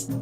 You're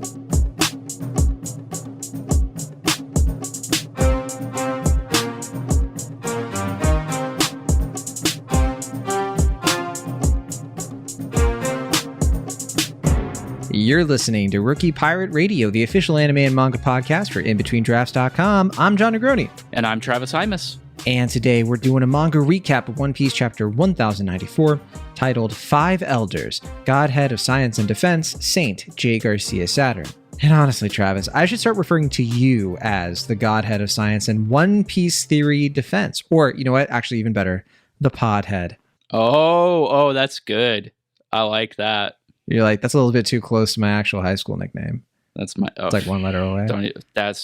listening to Rookie Pirate Radio, the official anime and manga podcast for InBetweenDrafts.com. I'm John Negroni. And I'm Travis Hymas. And today we're doing a manga recap of One Piece chapter 1094, titled Five Elders, Godhead of Science and Defense, Saint J. Garcia Saturn. And honestly, Travis, I should start referring to you as the Godhead of Science and One Piece Theory Defense. Or, you know what? Actually, even better, the Podhead. Oh, that's good. I like that. You're like, that's a little bit too close to my actual high school nickname. That's my. Oh, it's like one letter away.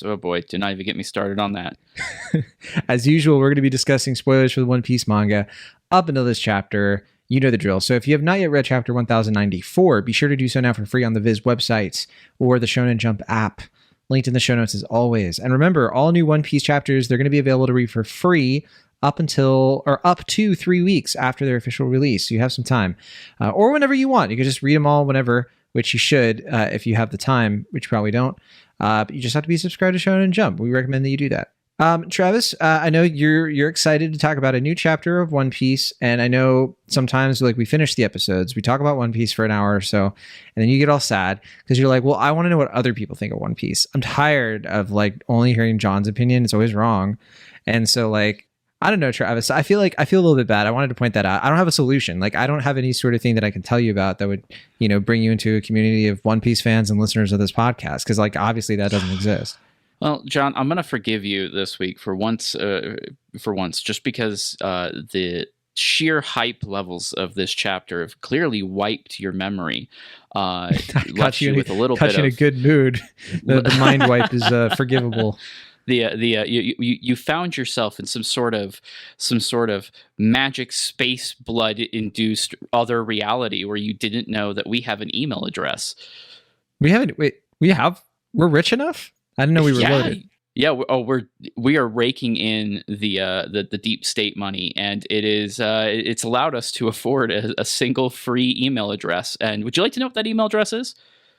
Oh boy, do not even get me started on that. As usual, we're going to be discussing spoilers for the One Piece manga up until this chapter. You know the drill. So if you have not yet read chapter 1094, be sure to do so now for free on the Viz websites or the Shonen Jump app. Linked in the show notes as always. And remember, all new One Piece chapters, they're going to be available to read for free up to 3 weeks after their official release. So you have some time. Or whenever you want. You can just read them all whenever, which you should if you have the time, which you probably don't. But you just have to be subscribed to Shonen Jump. We recommend that you do that. Travis, I know you're excited to talk about a new chapter of One Piece, and I know sometimes like we finish the episodes, we talk about One Piece for an hour or so, and then you get all sad because you're like, well, I want to know what other people think of One Piece. I'm tired of like only hearing John's opinion. It's always wrong. And so like, I don't know, Travis, I feel a little bit bad. I wanted to point that out. I don't have a solution. Like I don't have any sort of thing that I can tell you about that would, bring you into a community of One Piece fans and listeners of this podcast. Cause like, obviously that doesn't exist. Well, John, I'm going to forgive you this week for once, just because the sheer hype levels of this chapter have clearly wiped your memory. Left you with a little bit in a good mood. The mind wipe is forgivable. You found yourself in some sort of magic space blood induced other reality where you didn't know that we have an email address. We're rich enough? I didn't know we were loaded. Yeah, we are raking in the deep state money, and it's allowed us to afford a single free email address. And would you like to know what that email address is?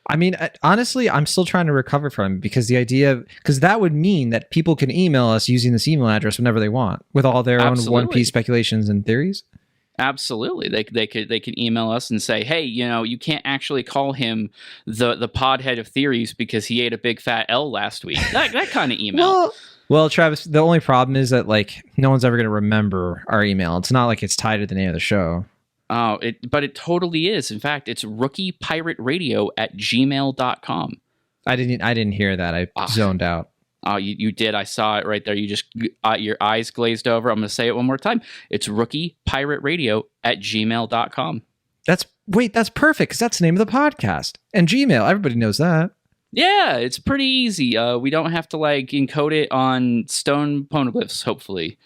I mean, honestly, I'm still trying to recover from it because because that would mean that people can email us using this email address whenever they want with all their own One Piece speculations and theories. Absolutely. They can email us and say, hey, you can't actually call him the podhead of theories because he ate a big fat L last week. That kind of email. Well, Travis, the only problem is that like no one's ever going to remember our email. It's not like it's tied to the name of the show. Oh, but it totally is. In fact, it's rookiepirateradio@gmail.com. I didn't hear that. I zoned out. Oh, you did. I saw it right there. You just your eyes glazed over. I'm going to say it one more time. It's rookiepirateradio@gmail.com. That's perfect because that's the name of the podcast. And Gmail, everybody knows that. Yeah, it's pretty easy. We don't have to like encode it on stone poneglyphs, hopefully.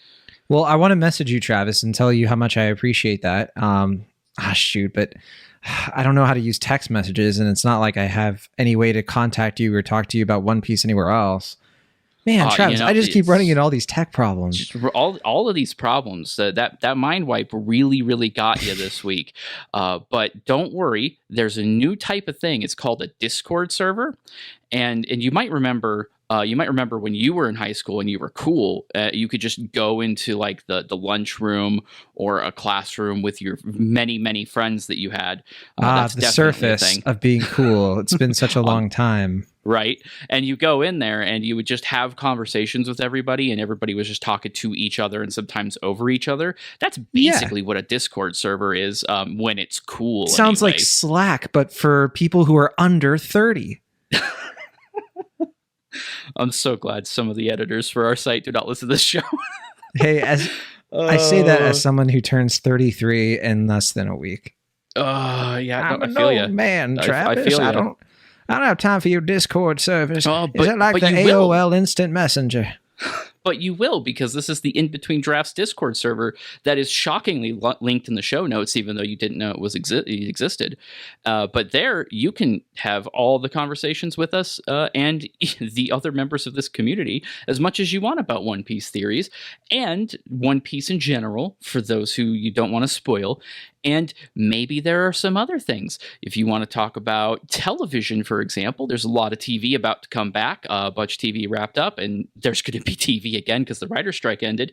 Well, I want to message you, Travis, and tell you how much I appreciate that. But I don't know how to use text messages, and it's not like I have any way to contact you or talk to you about One Piece anywhere else. Man, Travis, I just keep running into all these tech problems. All of these problems. That mind wipe really, really got you this week. But don't worry, there's a new type of thing. It's called a Discord server, and you might remember. When you were in high school and you were cool, you could just go into like the lunchroom or a classroom with your many, many friends that you had. That's the surface of being cool. It's been such a long time. Right. And you go in there and you would just have conversations with everybody and everybody was just talking to each other and sometimes over each other. That's basically what a Discord server is when it's cool. Sounds like Slack, but for people who are under 30. I'm so glad some of the editors for our site do not listen to this show. Hey, I say that as someone who turns 33 in less than a week. Yeah, I feel you, man, Travis. I don't have time for your Discord service. Is it like the AOL Instant Messenger? but you will, because this is the In Between Drafts Discord server that is shockingly linked in the show notes, even though you didn't know it existed. But there you can have all the conversations with us and the other members of this community as much as you want about One Piece theories and One Piece in general, for those who you don't want to spoil. And maybe there are some other things. If you want to talk about television, for example, there's a lot of TV about to come back. A bunch of TV wrapped up, and there's going to be TV again because the writer's strike ended.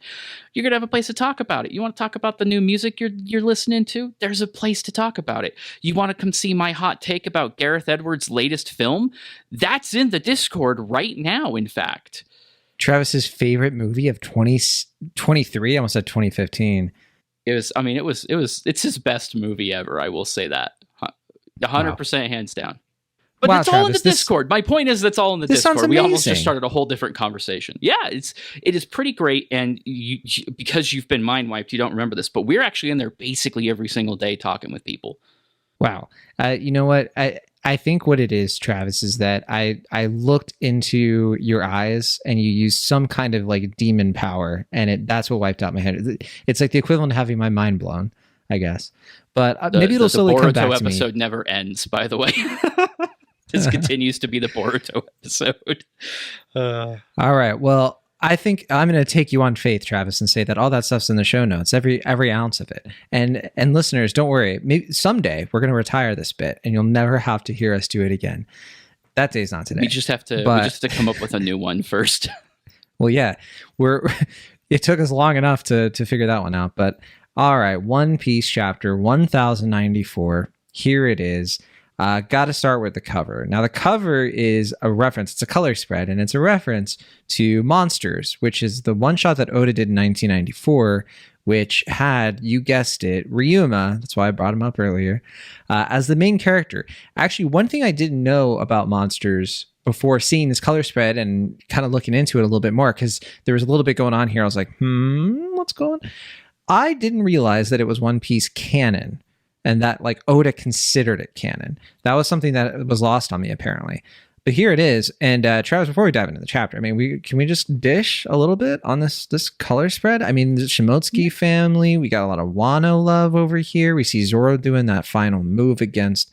You're going to have a place to talk about it. You want to talk about the new music you're listening to? There's a place to talk about it. You want to come see my hot take about Gareth Edwards' latest film? That's in the Discord right now, in fact. Travis's favorite movie of 2023, I almost said 2015. It's his best movie ever. I will say that 100% hands down. But wow, it's all in the Discord. My point is that's all in the Discord. We almost just started a whole different conversation. Yeah, it is pretty great. And because you've been mind wiped, you don't remember this, but we're actually in there basically every single day talking with people. Wow. You know what? I think what it is, Travis, is that I looked into your eyes and you used some kind of like demon power, and that's what wiped out my head. It's like the equivalent of having my mind blown, I guess. But maybe it'll slowly come back to me. The Boruto episode never ends, by the way. This continues to be the Boruto episode. All right. Well, I think I'm going to take you on faith, Travis, and say that all that stuff's in the show notes, every ounce of it. And listeners, don't worry. Maybe someday we're going to retire this bit, and you'll never have to hear us do it again. That day's not today. We just have to come up with a new one first. Well, yeah, it took us long enough to figure that one out. But all right, One Piece chapter 1094. Here it is. Got to start with the cover. Now, the cover is a reference. It's a color spread, and it's a reference to Monsters, which is the one shot that Oda did in 1994, which had, you guessed it, Ryuma, that's why I brought him up earlier, as the main character. Actually, one thing I didn't know about Monsters before seeing this color spread and kind of looking into it a little bit more, because there was a little bit going on here. I was like, what's going on? I didn't realize that it was One Piece canon, and that like Oda considered it canon. That was something that was lost on me, apparently. But here it is. And Travis, before we dive into the chapter, I mean, can we just dish a little bit on this color spread? I mean, the Shimotsuki family, we got a lot of Wano love over here. We see Zoro doing that final move against,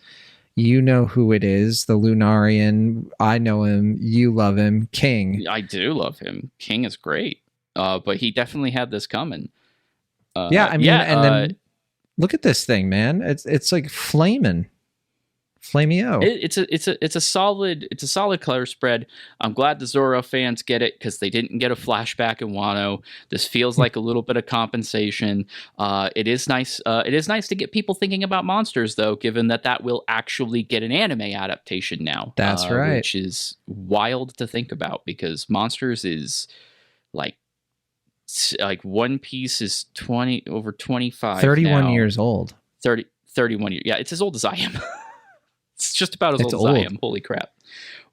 you know who it is, the Lunarian. I know him. You love him. King. I do love him. King is great. But he definitely had this coming. And then look at this thing, man. It's like flaming. Flameo. It's a solid color spread. I'm glad the Zoro fans get it because they didn't get a flashback in Wano. This feels like a little bit of compensation. It is nice. It is nice to get people thinking about Monsters, though, given that will actually get an anime adaptation now. That's right, which is wild to think about because Monsters is like One Piece is 25 31 now. years old. 31 years. Yeah, it's as old as I am. It's just about as old as I am. Holy crap.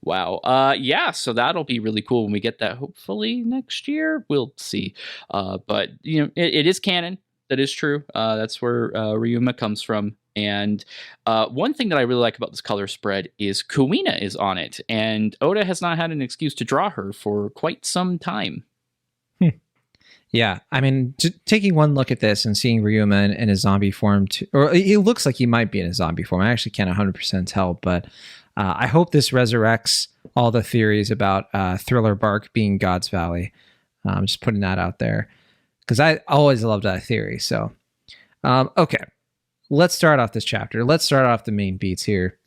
Wow. Yeah, so that'll be really cool when we get that hopefully next year. We'll see. But, you know, it is canon. That is true. That's where Ryuma comes from. And one thing that I really like about this color spread is Kuina is on it. And Oda has not had an excuse to draw her for quite some time. Yeah, I mean, taking one look at this and seeing Ryuma in a zombie form, or it looks like he might be in a zombie form. I actually can't 100% tell, but I hope this resurrects all the theories about Thriller Bark being God's Valley. I'm just putting that out there because I always loved that theory. So, okay, let's start off this chapter. Let's start off the main beats here.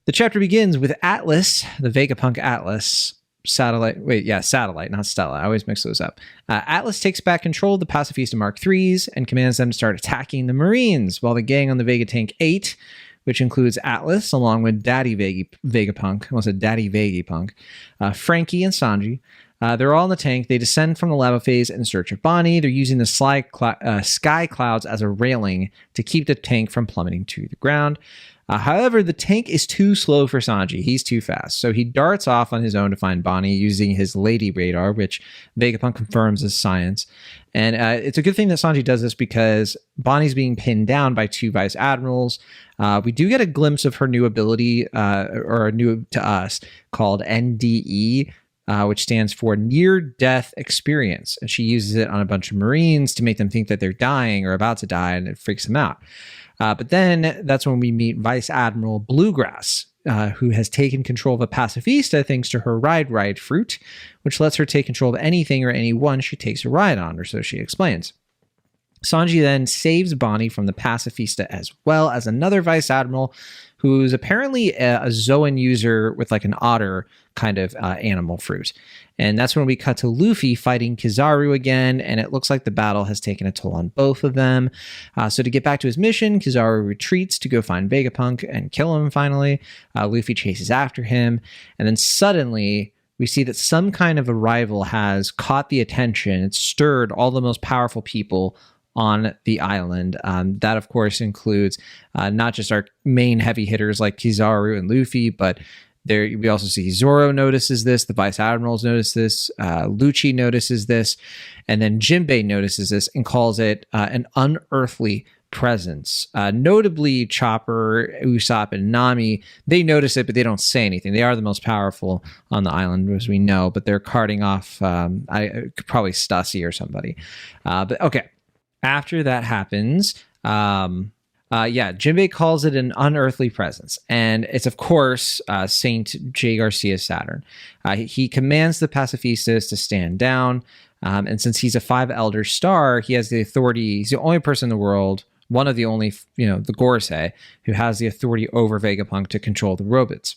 The chapter begins with Atlas, the Vegapunk Atlas. Satellite, not Stella. I always mix those up. Atlas takes back control of the Pacifista Mark IIIs and commands them to start attacking the Marines, while the gang on the Vegatank 8, which includes Atlas, along with Daddy Vegapunk, I almost said Daddy Vegapunk, Frankie and Sanji, they're all in the tank. They descend from the lava phase in search of Bonnie. They're using the sky clouds as a railing to keep the tank from plummeting to the ground. However, the tank is too slow for Sanji. He's too fast. So he darts off on his own to find Bonnie using his lady radar, which Vegapunk confirms is science. And it's a good thing that Sanji does this because Bonnie's being pinned down by two vice admirals. We do get a glimpse of her new ability, or new to us, called NDE. which stands for near-death experience. And she uses it on a bunch of Marines to make them think that they're dying or about to die, and it freaks them out. But then that's when we meet Vice Admiral Bluegrass, who has taken control of a pacifista thanks to her ride fruit, which lets her take control of anything or anyone she takes a ride on, or so she explains. Sanji then saves Bonnie from the pacifista, as well as another Vice Admiral who's apparently a Zoan user with like an otter kind of animal fruit. And that's when we cut to Luffy fighting Kizaru again, and it looks like the battle has taken a toll on both of them. So to get back to his mission, Kizaru retreats to go find Vegapunk and kill him finally. Luffy chases after him, and then suddenly we see that some kind of arrival has caught the attention. It's stirred all the most powerful people on the island. That, of course, includes not just our main heavy hitters like Kizaru and Luffy, but we also see Zoro notices this, the Vice Admirals notice this, Lucci notices this, and then Jinbei notices this and calls it an unearthly presence. Notably, Chopper, Usopp, and Nami, they notice it, but they don't say anything. They are the most powerful on the island, as we know, but they're carting off probably Stussy or somebody. But okay. After that happens, Jinbei calls it an unearthly presence. And it's, of course, Saint J. Garcia Saturn. He commands the pacifistas to stand down. And since he's a 5 Elder Star, he has the authority. He's the only person in the world, one of the only, the Gorosei, who has the authority over Vegapunk to control the robots.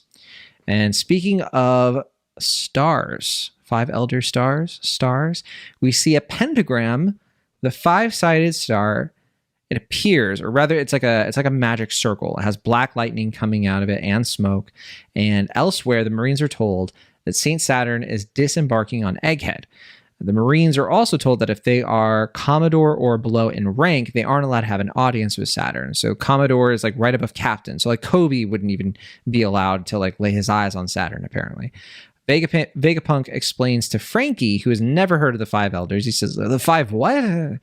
And speaking of stars, 5 Elder Stars, we see a pentagram. The 5-sided star, it appears, or rather it's like a magic circle. It has black lightning coming out of it and smoke. And elsewhere, the Marines are told that Saint Saturn is disembarking on Egghead. The Marines are also told that if they are Commodore or below in rank, they aren't allowed to have an audience with Saturn. So Commodore is like right above Captain. So like Kobe wouldn't even be allowed to like lay his eyes on Saturn, apparently. Vegapunk explains to Frankie, who has never heard of the 5 Elders. He says, the 5 what?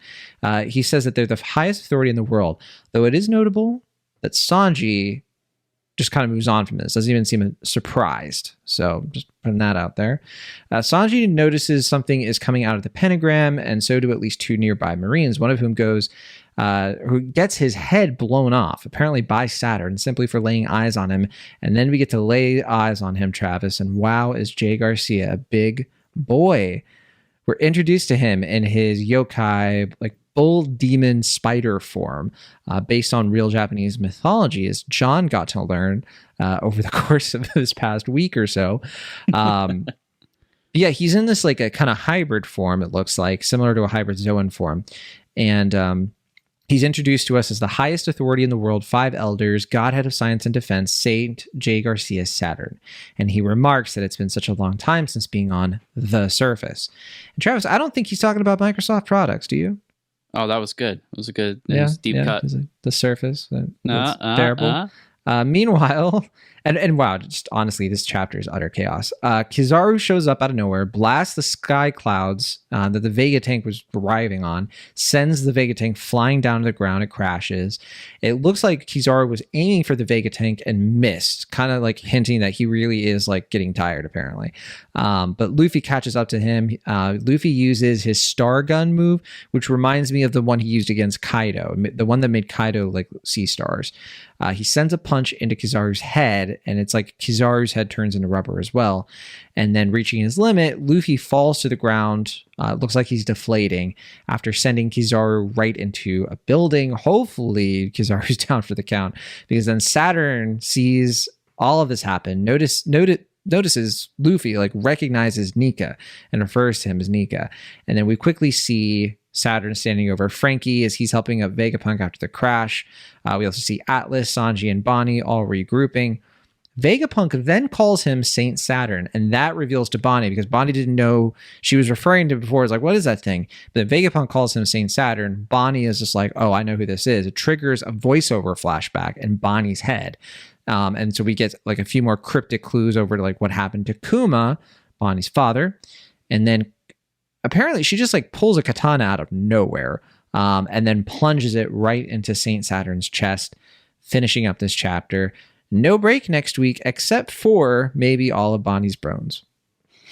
He says that they're the highest authority in the world, though it is notable that Sanji just kind of moves on from this, doesn't even seem surprised. So just putting that out there. Sanji notices something is coming out of the pentagram, and so do at least 2 nearby Marines, one of whom who gets his head blown off, apparently by Saturn, simply for laying eyes on him. And then we get to lay eyes on him, Travis, and wow, is Jay Garcia a big boy. We're introduced to him in his yokai, like bull demon spider form, based on real Japanese mythology, as John got to learn over the course of this past week or so. Yeah, he's in this like a kind of hybrid form, it looks like, similar to a hybrid Zoan form. And he's introduced to us as the highest authority in the world, 5 Elders, Godhead of Science and Defense, Saint J. Garcia Saturn. And he remarks that it's been such a long time since being on the surface. And Travis, I don't think he's talking about Microsoft products, do you? Oh, that was good. It was a good, was deep cut. The surface. That's terrible. Meanwhile, and wow, just honestly, this chapter is utter chaos. Kizaru shows up out of nowhere, blasts the sky clouds that the Vega tank was arriving on, sends the Vega tank flying down to the ground. It crashes. It looks like Kizaru was aiming for the Vega tank and missed, kind of like hinting that he really is like getting tired, apparently. But Luffy catches up to him. Luffy uses his star gun move, which reminds me of the one he used against Kaido, the one that made Kaido like see stars. He sends a punch into Kizaru's head, and it's like Kizaru's head turns into rubber as well. And then reaching his limit, Luffy falls to the ground. Looks like he's deflating after sending Kizaru right into a building. Hopefully, Kizaru's down for the count, because then Saturn sees all of this happen. Notices Luffy, like recognizes Nika and refers to him as Nika. And then we quickly see Saturn standing over Frankie as he's helping up Vegapunk after the crash. We also see Atlas, Sanji, and Bonnie all regrouping. Vegapunk then calls him Saint Saturn, and that reveals to Bonnie, because Bonnie didn't know she was referring to before. It's like, what is that thing? But then Vegapunk calls him Saint Saturn. Bonnie is just like, oh, I know who this is. It triggers a voiceover flashback in Bonnie's head. And so we get like a few more cryptic clues over to like what happened to Kuma, Bonnie's father. And then apparently she just like pulls a katana out of nowhere, and then plunges it right into Saint Saturn's chest, finishing up this chapter. No break next week, except for maybe all of Bonnie's bones.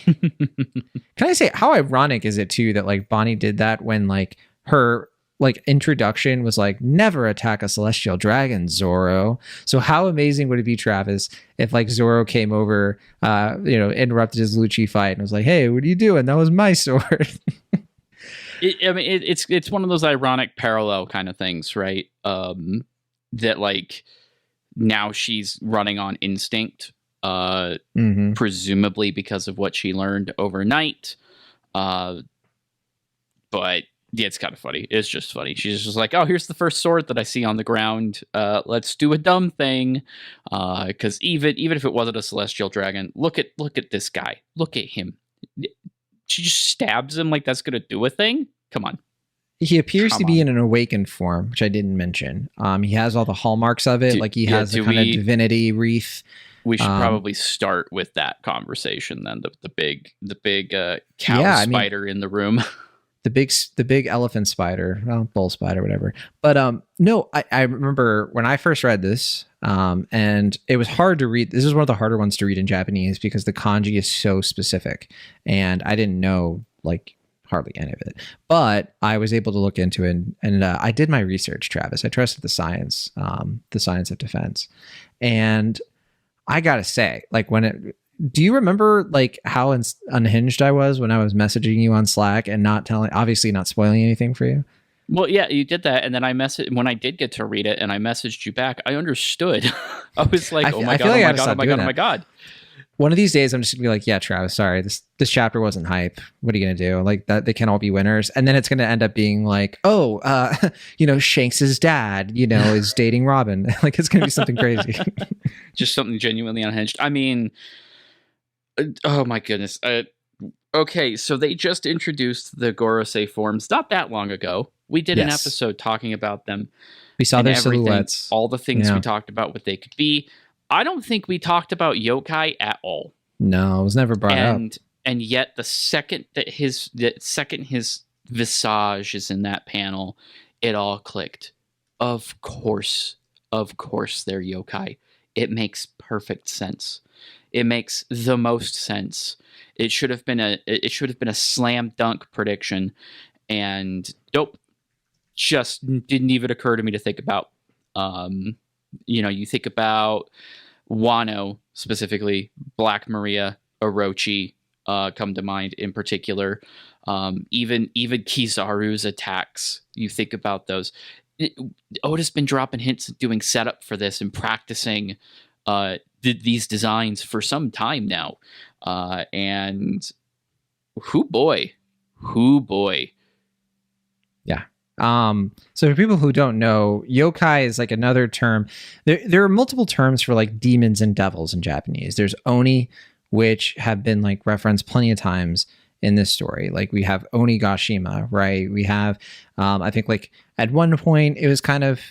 Can I say how ironic is it too that like Bonnie did that when like her like introduction was like never attack a celestial dragon, Zoro. So how amazing would it be, Travis, if like Zoro came over, interrupted his Lucci fight and was like, "Hey, what are you doing? That was my sword." It's one of those ironic parallel kind of things, right? That like now she's running on instinct, presumably because of what she learned overnight. But yeah, it's kind of funny. It's just funny. She's just like, "Oh, here's the first sword that I see on the ground. Let's do a dumb thing." Because even if it wasn't a celestial dragon, look at this guy. Look at him. She just stabs him like that's gonna do a thing. Come on. He appears to be in an awakened form, which I didn't mention. He has all the hallmarks of it. He has the kind of divinity wreath. We should probably start with that conversation then. The big cow spider in the room. The big elephant spider, well, bull spider, whatever. But no, I remember when I first read this, and it was hard to read. This is one of the harder ones to read in Japanese because the kanji is so specific, and I didn't know like hardly any of it. But I was able to look into it, and I did my research, Travis. I trusted the science of defense, and I gotta say, like do you remember like how unhinged I was when I was messaging you on Slack and obviously not spoiling anything for you? Well, yeah, you did that, and then when I did get to read it and I messaged you back, I understood. I was like, oh my god. One of these days I'm just gonna be like, yeah, Travis, sorry, this chapter wasn't hype. What are you gonna do? Like that, they can't all be winners. And then it's gonna end up being like, Shanks's dad, is dating Robin. Like it's gonna be something crazy. Just something genuinely unhinged. I mean, oh my goodness. Okay, so they just introduced the Gorosei forms not that long ago. We did an episode talking about them. We saw their silhouettes. All the things we talked about, what they could be. I don't think we talked about yokai at all. No, it was never brought up. And yet the second his visage is in that panel, it all clicked. Of course they're yokai. It makes perfect sense. It makes the most sense. It should have been a slam dunk prediction, and nope, just didn't even occur to me to think about. You think about Wano specifically, Black Maria, Orochi come to mind in particular. Even Kizaru's attacks. You think about those. Oda's been dropping hints and doing setup for this and practicing these designs for some time now. And hoo boy. Yeah. So for people who don't know, yokai is like another term. There are multiple terms for like demons and devils in Japanese. There's oni, which have been like referenced plenty of times in this story. Like we have Onigashima, right? We have, I think like at one point it was kind of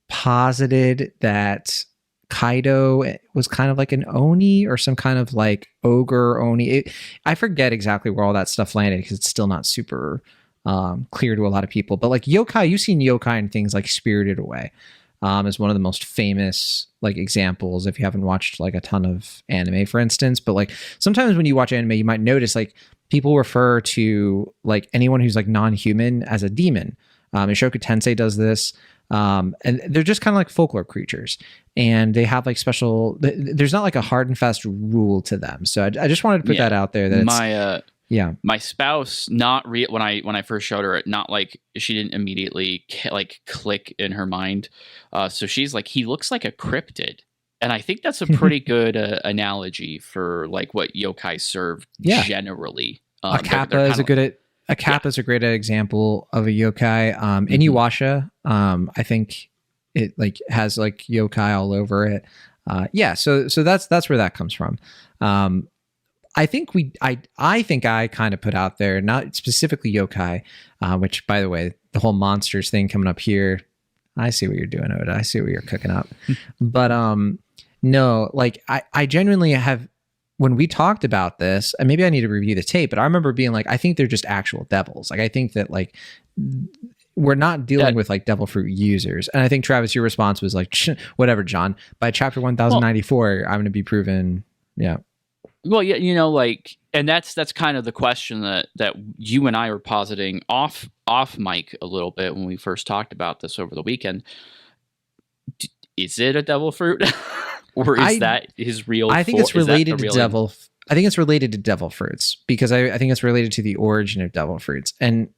posited that Kaido was kind of like an oni or some kind of like ogre oni. I forget exactly where all that stuff landed because it's still not super clear to a lot of people. But like yokai, you've seen yokai in things like Spirited Away is one of the most famous like examples if you haven't watched like a ton of anime, for instance. But like sometimes when you watch anime, you might notice like people refer to like anyone who's like non-human as a demon. Ishoku Tensei does this. And they're just kind of like folklore creatures, and they have like special. There's not like a hard and fast rule to them. So I just wanted to put that out there. That my spouse when I first showed her it, not like she didn't immediately like click in her mind. So she's like, he looks like a cryptid, and I think that's a pretty good analogy for like what yokai serve generally. A kappa is a good. A kappa is a great example of a yokai. Inuyasha, I think it like has like yokai all over it. So that's where that comes from. I think I kind of put out there, not specifically yokai, which by the way, the whole monsters thing coming up here. I see what you're doing, Oda. I see what you're cooking up. But no, like I genuinely have. When we talked about this, and maybe I need to review the tape, but I remember being like, I think they're just actual devils. Like, I think that like we're not dealing with like devil fruit users. And I think Travis, your response was like, whatever, John, by chapter 1094, I'm going to be proven. Yeah. Well, yeah, like, and that's kind of the question that you and I were positing off mic a little bit when we first talked about this over the weekend. Is it a devil fruit, or is that his real? I think it's is that the related to real devil. I think it's related to devil fruits because I think it's related to the origin of devil fruits. And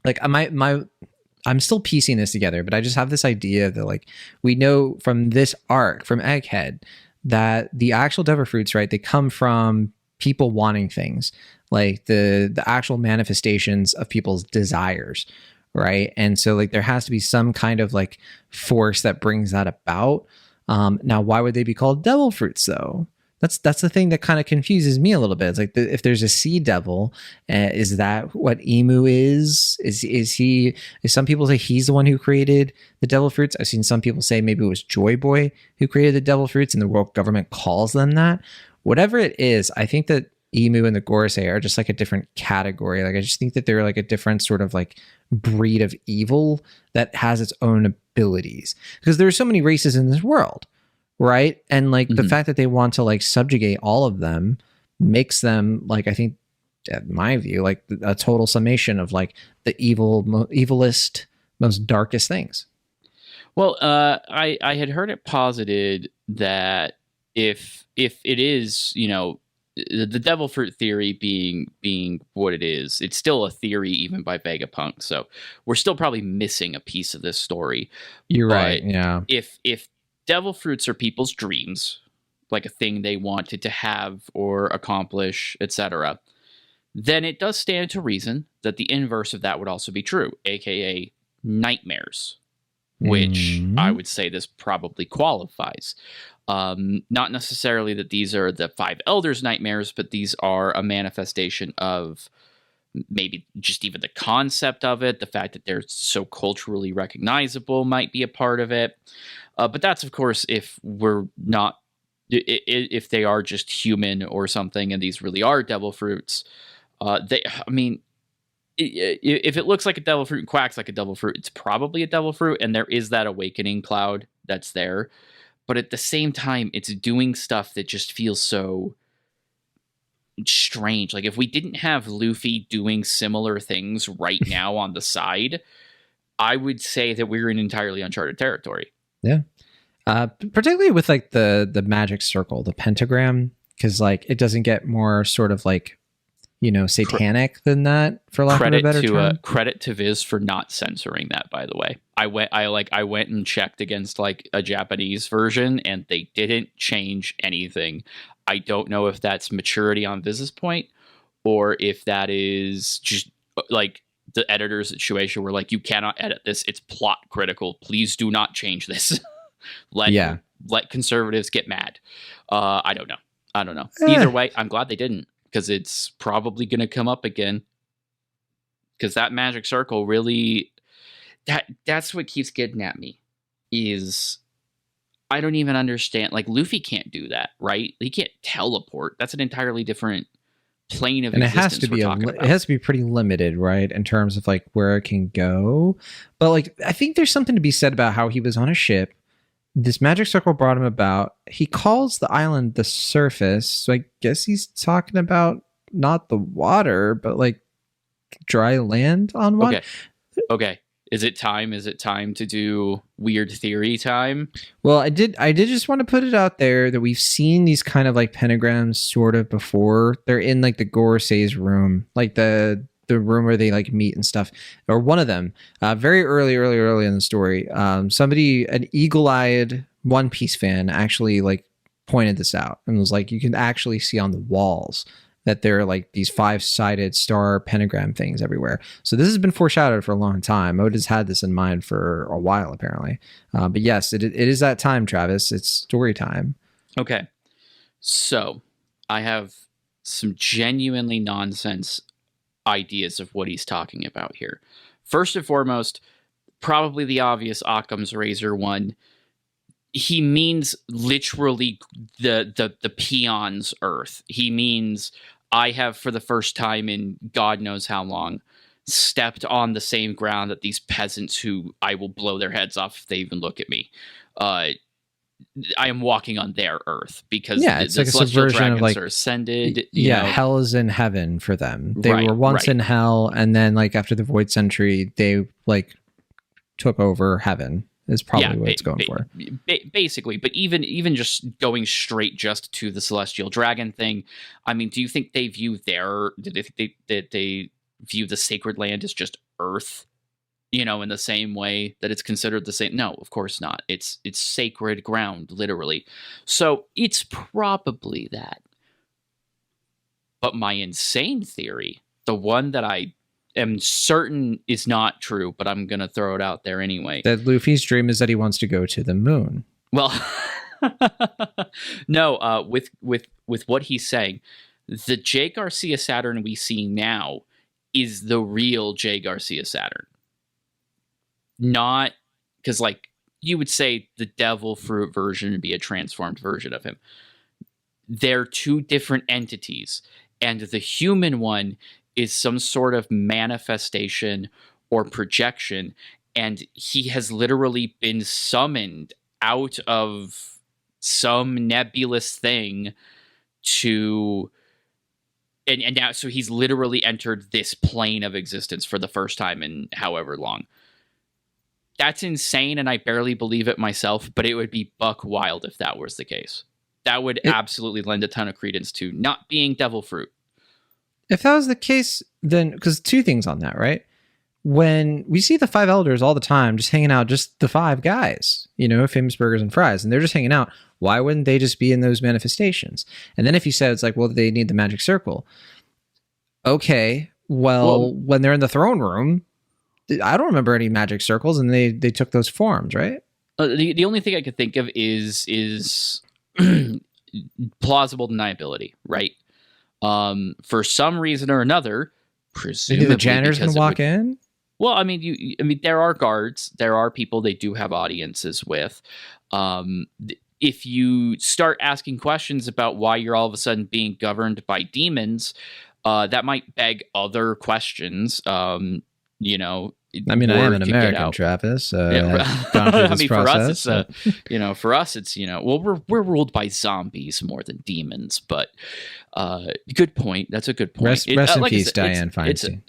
like I'm still piecing this together, but I just have this idea that like we know from this arc from Egghead that the actual devil fruits, right? They come from people wanting things, like the actual manifestations of people's desires, right? And so like there has to be some kind of like force that brings that about. Now, why would they be called devil fruits though? That's the thing that kind of confuses me a little bit. It's like if there's a sea devil, is that what Emu is? Is he? Some people say he's the one who created the devil fruits. I've seen some people say maybe it was Joy Boy who created the devil fruits, and the world government calls them that. Whatever it is, I think that Emu and the Gorosei are just like a different category. Like I just think that they're like a different sort of like breed of evil that has its own abilities because there are so many races in this world. Right. And like the fact that they want to like subjugate all of them makes them like, I think, in my view, like a total summation of like the evilest, most darkest things. Well, I had heard it posited that if it is, the devil fruit theory being what it is, it's still a theory even by Vegapunk. So we're still probably missing a piece of this story. You're right. Yeah. If devil fruits are people's dreams, like a thing they wanted to have or accomplish, etc., then it does stand to reason that the inverse of that would also be true, aka nightmares, which I would say this probably qualifies. Not necessarily that these are the five elders' nightmares, but these are a manifestation of maybe just even the concept of it, the fact that they're so culturally recognizable might be a part of it. But that's, of course, if we're not, if they are just human or something, and these really are devil fruits. If it looks like a devil fruit and quacks like a devil fruit, it's probably a devil fruit, and there is that awakening cloud that's there. But at the same time, it's doing stuff that just feels so strange. Like if we didn't have Luffy doing similar things right now on the side, I would say that we're in entirely uncharted territory. Yeah. Particularly with like the magic circle, the pentagram, because like it doesn't get more sort of like, satanic than that, for lack of a better term. Credit to Viz for not censoring that, by the way. I went and checked against like a Japanese version, and they didn't change anything. I don't know if that's maturity on Viz's point, or if that is just like the editor's situation where like, you cannot edit this. It's plot critical. Please do not change this. Let conservatives get mad. I don't know. Either way, I'm glad they didn't, because it's probably going to come up again. Because that magic circle really, that's what keeps getting at me, is I don't even understand. Like Luffy can't do that, right? He can't teleport. That's an entirely different plane of existence. And it has to be pretty limited, right, in terms of like where it can go. But like I think there's something to be said about how he was on a ship. This magic circle brought him about. He calls the island the surface. So I guess he's talking about not the water, but like dry land on water. Okay. Is it time to do weird theory time? Well, I did just want to put it out there that we've seen these kind of like pentagrams sort of before. They're in like the Gorosei's room, like the room where they like meet and stuff, or one of them, very early in the story. Somebody, an eagle-eyed One Piece fan, actually like pointed this out and was like, you can actually see on the walls that there are like these 5-sided star pentagram things everywhere. So this has been foreshadowed for a long time. Oda's had this in mind for a while, apparently. But yes, it is that time, Travis. It's story time. Okay. So I have some genuinely nonsense ideas of what he's talking about here. First and foremost, probably the obvious Occam's razor one. He means literally the peon's earth. He means I have, for the first time in God knows how long, stepped on the same ground that these peasants who I will blow their heads off if they even look at me. I am walking on their Earth because Yeah, the it's like a celestial subversion of, dragons like, are ascended. yeah, hell is in heaven for them. They Right, were once right. in hell, and then like after the Void Century, they like took over heaven. Is probably what it's going for. Basically, but even just going straight just to the celestial dragon thing, I mean, do you think they view they view the sacred land as just Earth? In the same way that it's considered the same? No, of course not. It's sacred ground, literally. So it's probably that. But my insane theory, the one that I am certain is not true, but I'm gonna throw it out there anyway. That Luffy's dream is that he wants to go to the moon. Well, no. With what he's saying, the Jay Garcia Saturn we see now is the real Jay Garcia Saturn. Not because, like, you would say the devil fruit version would be a transformed version of him. They're two different entities, and the human one is some sort of manifestation or projection, and he has literally been summoned out of some nebulous thing to... And now, so he's literally entered this plane of existence for the first time in however long. That's insane, and I barely believe it myself, but it would be buck wild if that was the case. That would absolutely lend a ton of credence to not being devil fruit. If that was the case, then, because two things on that, right? When we see the five elders all the time just hanging out, just the five guys, famous burgers and fries, and they're just hanging out, why wouldn't they just be in those manifestations? And then if you said it's like, well, they need the magic circle. Okay, well, when they're in the throne room, I don't remember any magic circles, and they took those forms, right? The only thing I could think of is plausible deniability, right? For some reason or another, presumably the janitors can walk in. Well, I mean, there are guards, there are people they do have audiences with. If you start asking questions about why you're all of a sudden being governed by demons, that might beg other questions. I mean, I am an American, Travis. I mean, for us, it's well, we're ruled by zombies more than demons. But good point. That's a good point. Rest in peace, Diane Feinstein.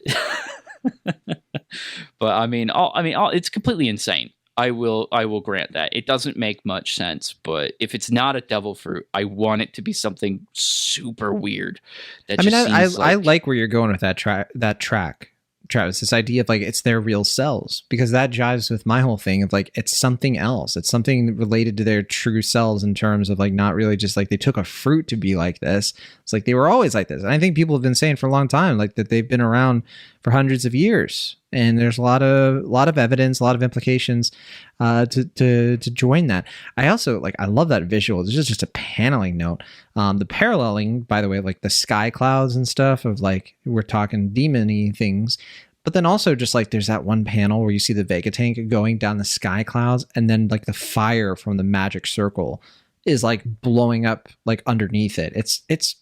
But I mean, it's completely insane. I will grant that it doesn't make much sense. But if it's not a devil fruit, I want it to be something super weird. I like where you're going with that track. Travis, this idea of like it's their real selves, because that jives with my whole thing of like it's something else. It's something related to their true selves in terms of like not really just like they took a fruit to be like this. It's like they were always like this. And I think people have been saying for a long time like that they've been around for hundreds of years. And there's a lot of evidence, a lot of implications to join that. I also I love that visual. This is just a paneling note. The paralleling, by the way, like the sky clouds and stuff of like we're talking demon-y things, but then also just like there's that one panel where you see the Vega tank going down the sky clouds, and then like the fire from the magic circle is like blowing up like underneath it. It's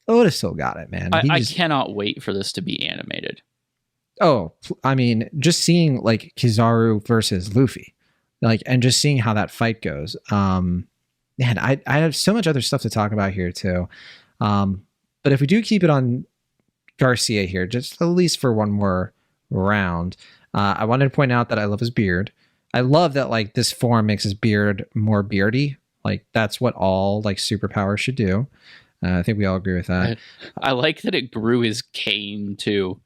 Oda still got it, man. I cannot wait for this to be animated. Oh, I mean, just seeing like Kizaru versus Luffy, like, and just seeing how that fight goes. Man, I have so much other stuff to talk about here too. But if we do keep it on Garcia here, just at least for one more round, I wanted to point out that I love his beard. I love that like this form makes his beard more beardy. Like that's what all like superpowers should do. I think we all agree with that. I like that it grew his cane too.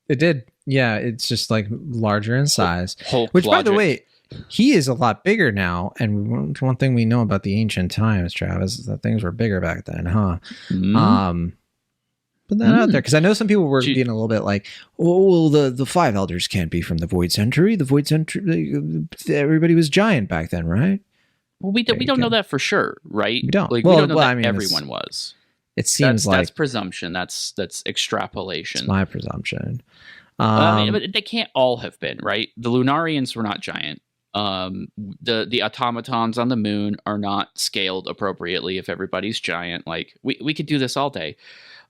It did. Yeah, it's just like larger in size. Hulk which, logic. by the way, he is a lot bigger now. And one thing we know about the ancient times, Travis, is that things were bigger back then, huh? Put that out there, because I know some people were being a little bit like, "Oh, well, the five elders can't be from the Void Century. The Void Century, everybody was giant back then, right?" Well, we don't know that for sure, right? We don't. We don't know that everyone was. It seems that's presumption. That's extrapolation. It's my presumption. But they can't all have been, right? The Lunarians were not giant. The automatons on the moon are not scaled appropriately if everybody's giant. Like we could do this all day.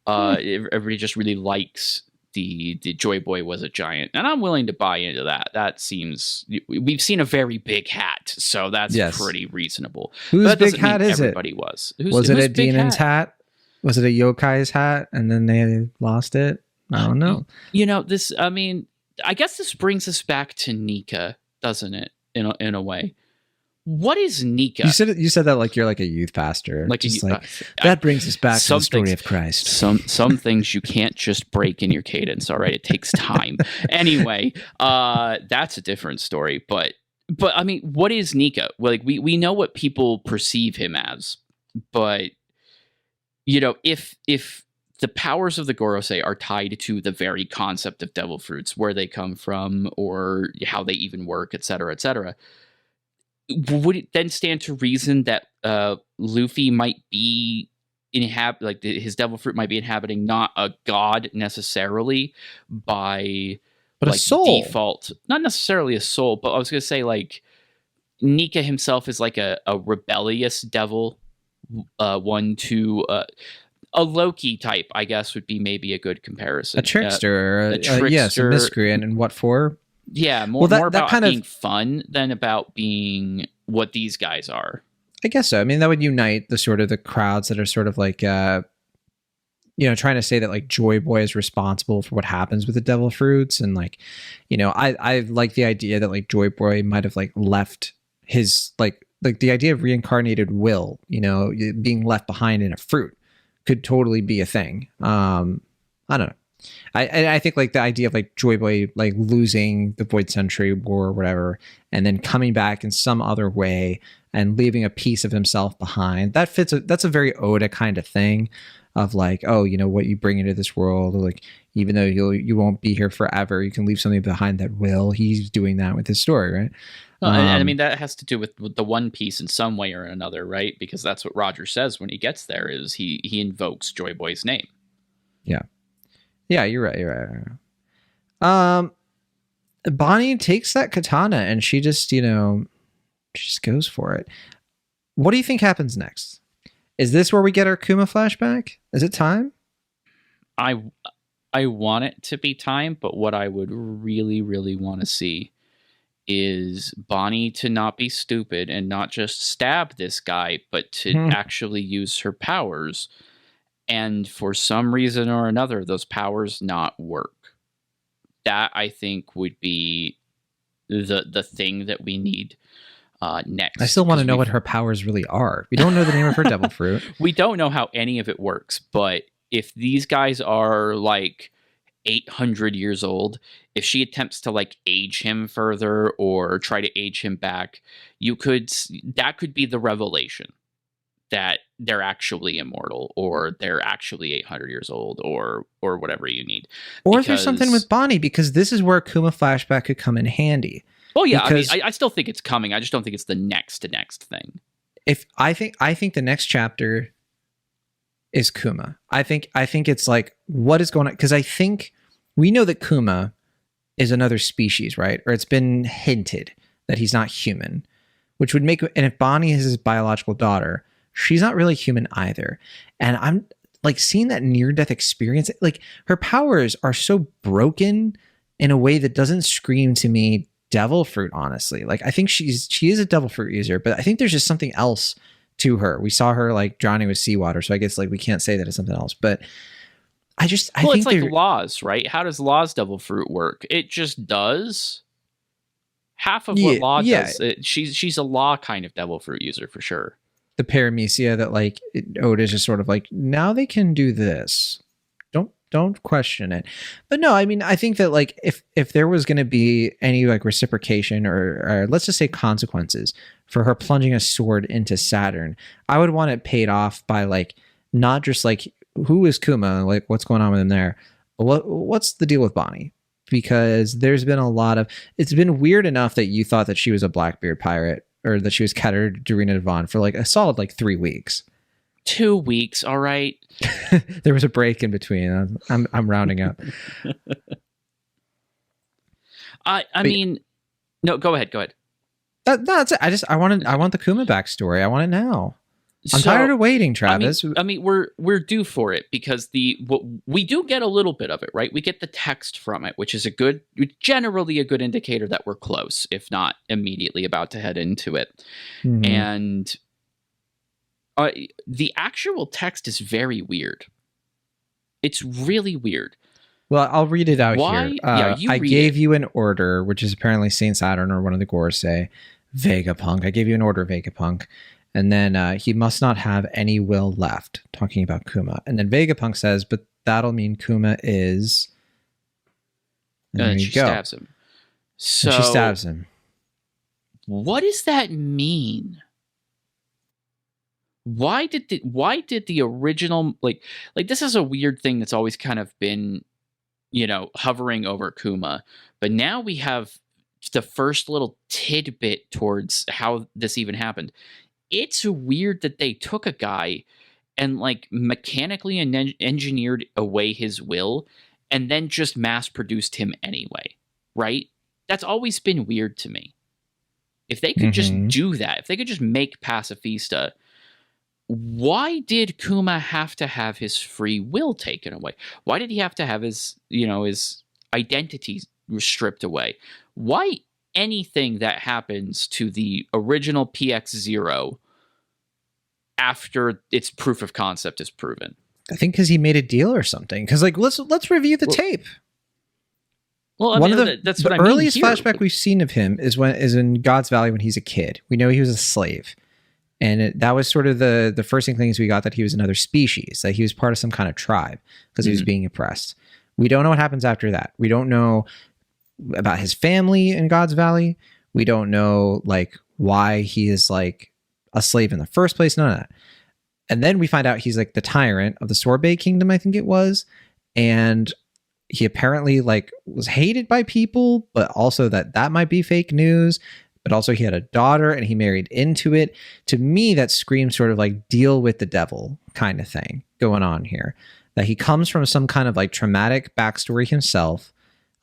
Everybody just really likes the Joy Boy was a giant, and I'm willing to buy into that. That seems, we've seen a very big hat, so that's pretty reasonable. Whose big hat is everybody it? Was it a demon's hat? Was it a yokai's hat, and then they lost it? I don't know. This. I mean, I guess this brings us back to Nika, doesn't it? In a way. What is Nika? You said that like you're like a youth pastor. That brings us back to the story of Christ. Some things you can't just break in your cadence. All right, it takes time. Anyway, that's a different story. But I mean, what is Nika? Like we know what people perceive him as, but if the powers of the Gorosei are tied to the very concept of devil fruits, where they come from, or how they even work, etc., etc. Would it then stand to reason that Luffy might be his devil fruit might be inhabiting not a god necessarily, but a soul default? Not necessarily a soul, but I was going to say like Nika himself is like a rebellious devil, one to a Loki type, I guess, would be maybe a good comparison. A trickster, yes, a miscreant, and what for? Yeah, more about being fun than about being what these guys are. I guess so. I mean, that would unite the crowds that are sort of like, trying to say that like Joy Boy is responsible for what happens with the devil fruits. And like, I like the idea that like Joy Boy might have like left his like the idea of reincarnated will, being left behind in a fruit could totally be a thing. I don't know. I think like the idea of like Joy Boy like losing the Void Century War or whatever, and then coming back in some other way and leaving a piece of himself behind, that fits. That's a very Oda kind of thing of like, oh, what you bring into this world, like even though you won't be here forever, you can leave something behind that will. He's doing that with his story, right? And I mean that has to do with the One Piece in some way or another, right? Because that's what Roger says when he gets there, is he invokes Joy Boy's name. Yeah, you're right. Bonnie takes that katana and she just, she just goes for it. What do you think happens next? Is this where we get our Kuma flashback? Is it time? I want it to be time, but what I would really, really want to see is Bonnie to not be stupid and not just stab this guy, but to actually use her powers. And for some reason or another, those powers not work. That, I think, would be the thing that we need next. I still want to know what her powers really are. We don't know the name of her devil fruit. We don't know how any of it works, but if these guys are like 800 years old, if she attempts to like age him further or try to age him back, that could be the revelation that they're actually immortal, or they're actually 800 years old, or whatever you need. Or if there's something with Bonnie, because this is where Kuma flashback could come in handy. Oh yeah, because I still think it's coming. I just don't think it's the next thing. If I think the next chapter is Kuma. I think it's like, what is going on? Because I think we know that Kuma is another species, right? Or it's been hinted that he's not human, which would make, and if Bonnie is his biological daughter, she's not really human either. And I'm like seeing that near-death experience, like her powers are so broken in a way that doesn't scream to me devil fruit, honestly. Like I think she is a devil fruit user, but I think there's just something else to her. We saw her like drowning with seawater, so I guess like we can't say that it's something else, but I think it's like Law's, right? How does Law's devil fruit work? It just does half of what Law does. She's a Law kind of devil fruit user for sure. The paramecia that like Oda's just sort of like, now they can do this. Don't question it. But no, I mean, I think that like if there was going to be any like reciprocation or let's just say consequences for her plunging a sword into Saturn, I would want it paid off by like not just like who is Kuma, like what's going on with him there. What's the deal with Bonnie? Because there's been it's been weird enough that you thought that she was a Blackbeard pirate, or that she was Katarina Devon for like a solid like 3 weeks. 2 weeks, all right. There was a break in between. I'm rounding up. I mean, no, go ahead. That's it. I want the Kuma backstory. I want it now. I'm tired of waiting, Travis. I mean, we're due for it because we do get a little bit of it, right? We get the text from it, which is generally a good indicator that we're close, if not immediately about to head into it. Mm-hmm. And the actual text is very weird. It's really weird. Well, I'll read it out here. I gave you an order, which is apparently Saint Saturn or one of the Gorse, Vegapunk. I gave you an order, Vegapunk. And then he must not have any will left, talking about Kuma. And then Vegapunk says, but that'll mean Kuma is... And she stabs him. So and she stabs him. What does that mean? Why did the original... Like this is a weird thing that's always kind of been, hovering over Kuma. But now we have the first little tidbit towards how this even happened. It's weird that they took a guy and mechanically engineered away his will and then just mass produced him anyway, right? That's always been weird to me. If they could just do that, if they could just make Pacifista, why did Kuma have to have his free will taken away? Why did he have to have his identity stripped away? Why anything that happens to the original PX0 after its proof of concept is proven? I think because he made a deal or something. Because let's review the tape. Well, that's the what I mean. Earliest flashback we've seen of him is in God's Valley when he's a kid. We know he was a slave, and that was sort of the first things we got, that he was another species, that he was part of some kind of tribe because he was being oppressed. We don't know what happens after that. We don't know about his family in God's Valley. We don't know why he is a slave in the first place. None of that. And then we find out he's the tyrant of the Sorbet Kingdom, I think it was. And he apparently was hated by people, but also that might be fake news. But also he had a daughter and he married into it. To me, that screams sort of deal with the devil kind of thing going on here. That he comes from some kind of traumatic backstory himself.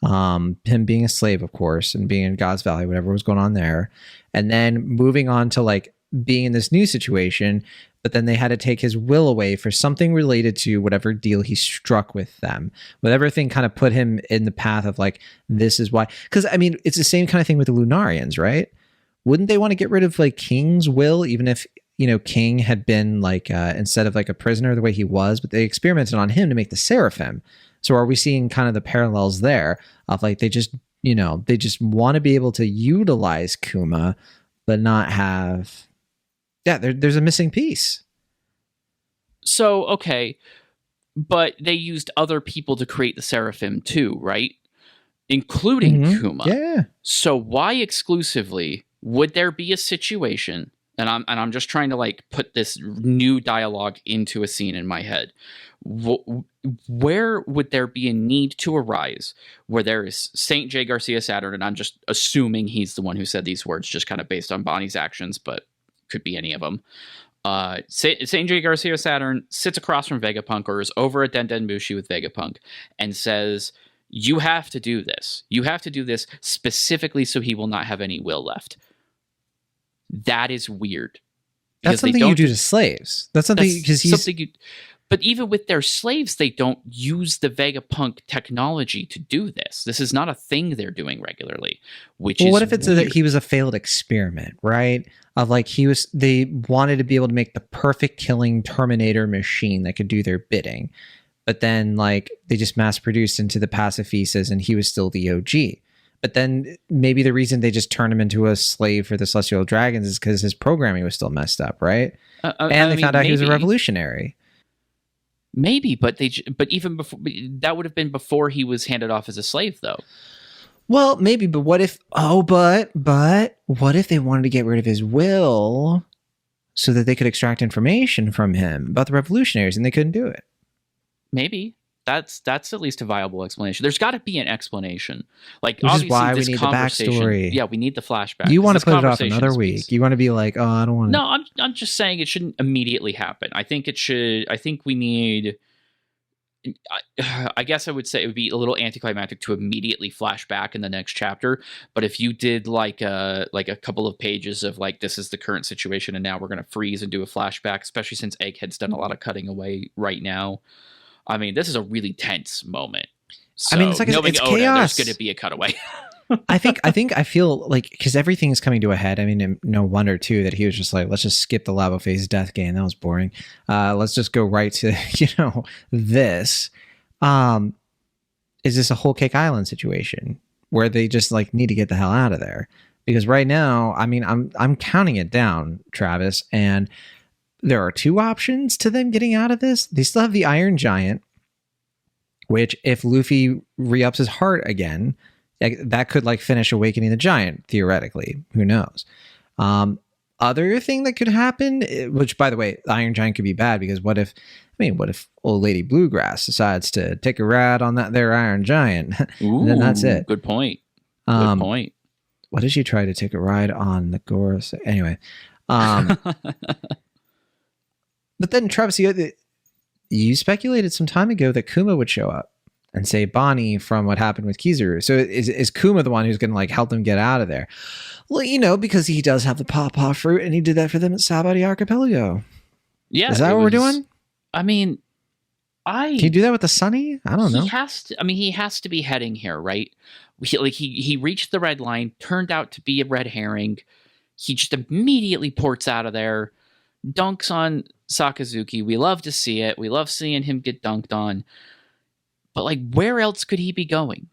Him being a slave, of course, and being in God's Valley, whatever was going on there. And then moving on to being in this new situation, but then they had to take his will away for something related to whatever deal he struck with them. Whatever thing kind of put him in the path of this is why. Because, I mean, it's the same kind of thing with the Lunarians, right? Wouldn't they want to get rid of King's will, even if, King had been instead of a prisoner the way he was, but they experimented on him to make the Seraphim. So are we seeing kind of the parallels there of they just want to be able to utilize Kuma, but not have... Yeah, there's a missing piece. So, okay, but they used other people to create the Seraphim too, right? Including Kuma. Yeah. So why exclusively would there be a situation, and I'm just trying to put this new dialogue into a scene in my head. Where would there be a need to arise where there is Saint J. Garcia Saturn, and I'm just assuming he's the one who said these words just kind of based on Bonnie's actions, but could be any of them. Saint J. Garcia Saturn sits across from Vegapunk, or is over at Den Bushi with Vegapunk, and says, you have to do this. You have to do this specifically so he will not have any will left. That is weird. That's something you do to slaves. That's something because he's... But even with their slaves, they don't use the Vegapunk technology to do this. This is not a thing they're doing regularly. What if it's that he was a failed experiment, right? Of they wanted to be able to make the perfect killing Terminator machine that could do their bidding, but then they just mass produced into the Pacifistas, and he was still the OG. But then maybe the reason they just turned him into a slave for the Celestial Dragons is because his programming was still messed up, right? And they found out he was a revolutionary. Maybe, but even before, that would have been before he was handed off as a slave, though. Well, maybe, but what if? But what if they wanted to get rid of his will so that they could extract information from him about the revolutionaries, and they couldn't do it? Maybe. That's at least a viable explanation. There's got to be an explanation. Which is why we need the backstory. Yeah, we need the flashback. You want to put it off another week. You want to be I don't want to. No, I'm just saying it shouldn't immediately happen. I think it should. I think we need I guess I would say it would be a little anticlimactic to immediately flash back in the next chapter. But if you did like a couple of pages of like, this is the current situation, and now we're going to freeze and do a flashback, especially since Egghead's done a lot of cutting away right now. I mean, this is a really tense moment. So, I mean, it's like knowing it's Oda, chaos. there's going to be a cutaway. I feel like because everything is coming to a head. I mean, no wonder too that he was just like, let's just skip the lava phase death game. That was boring. Let's just go right to this. Is this a Whole Cake Island situation where they just like need to get the hell out of there? Because right now, I mean, I'm counting it down, Travis, and there are two options to them getting out of this. They still have the Iron Giant, which if Luffy re-ups his heart again, that could like finish Awakening the Giant, theoretically. Who knows? Other thing that could happen, which by the way, the Iron Giant could be bad because what if Old Lady Bluegrass decides to take a ride on that there Iron Giant? Ooh, then that's it. Good point. Good point. What did she try to take a ride on the Gorse? Anyway. But then Travis, you speculated some time ago that Kuma would show up and say Bonnie from what happened with Kizaru. So is Kuma the one who's going to like help them get out of there? Well, because he does have the pawpaw fruit and he did that for them at Sabati Archipelago. Yeah. Is that what we're doing? I mean, Can you do that with the Sunny? I don't know. He has to be heading here, right? He reached the red line, turned out to be a red herring. He just immediately ports out of there, dunks on Sakazuki. We love to see it. We love seeing him get dunked on. But like, where else could he be going?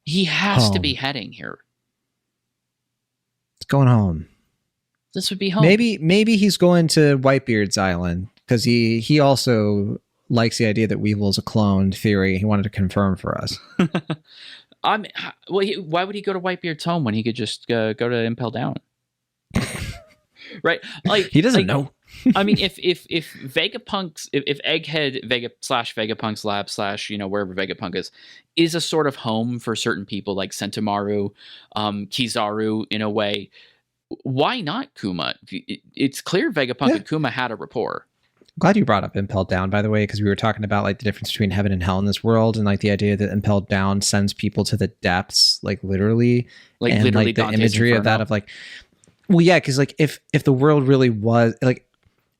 He has to be heading here. It's going home. This would be home. Maybe he's going to Whitebeard's island because he also likes the idea that Weevil's a clone theory. He wanted to confirm for us. Why would he go to Whitebeard's home when he could just go to Impel Down? Right? Like he doesn't know. I mean, if Vegapunk's if Egghead Vegapunk's lab / wherever Vegapunk is a sort of home for certain people like Sentomaru, Kizaru in a way, why not Kuma? It's clear Vegapunk and Kuma had a rapport. Glad you brought up Impelled Down, by the way, because we were talking about like the difference between heaven and hell in this world, and like the idea that Impelled Down sends people to the depths, like literally, and literally like the Dante's imagery Inferno. of that of like, well, yeah, because like if the world really was like,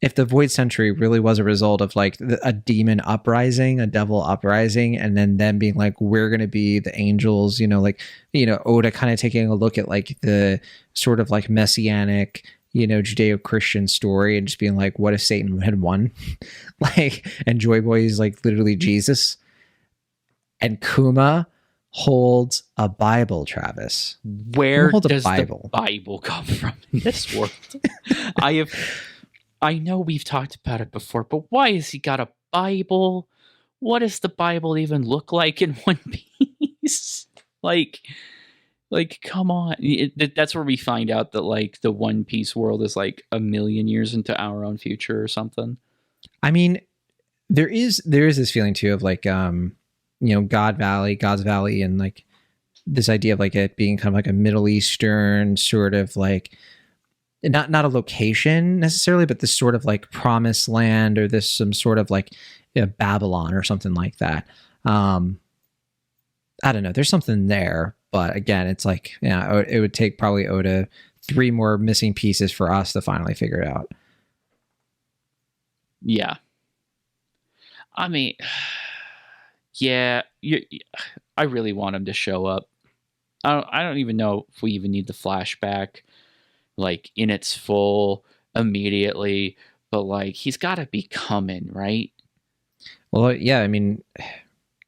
if the Void Century really was a result of like a demon uprising, a devil uprising, and then them being like, we're going to be the angels, Oda kind of taking a look at like the sort of like messianic, Judeo-Christian story and just being like, what if Satan had won? Like, and Joy Boy is like literally Jesus. And Kuma holds a Bible, Travis. Where does the Bible come from in this world? I know we've talked about it before, but why has he got a Bible? What does the Bible even look like in One Piece? Like, come on. That's where we find out that like the One Piece world is like a million years into our own future or something. I mean, there is this feeling too of like, God's Valley, and like this idea of like it being kind of like a Middle Eastern sort of like, not a location necessarily, but this sort of like promised land or this some sort of like Babylon or something like that. I don't know. There's something there, but again, it's like, it would take probably Oda 3 more missing pieces for us to finally figure it out. Yeah. I mean, yeah, I really want him to show up. I don't even know if we even need the flashback like in its full immediately, but like he's got to be coming, right? Well, yeah, I mean,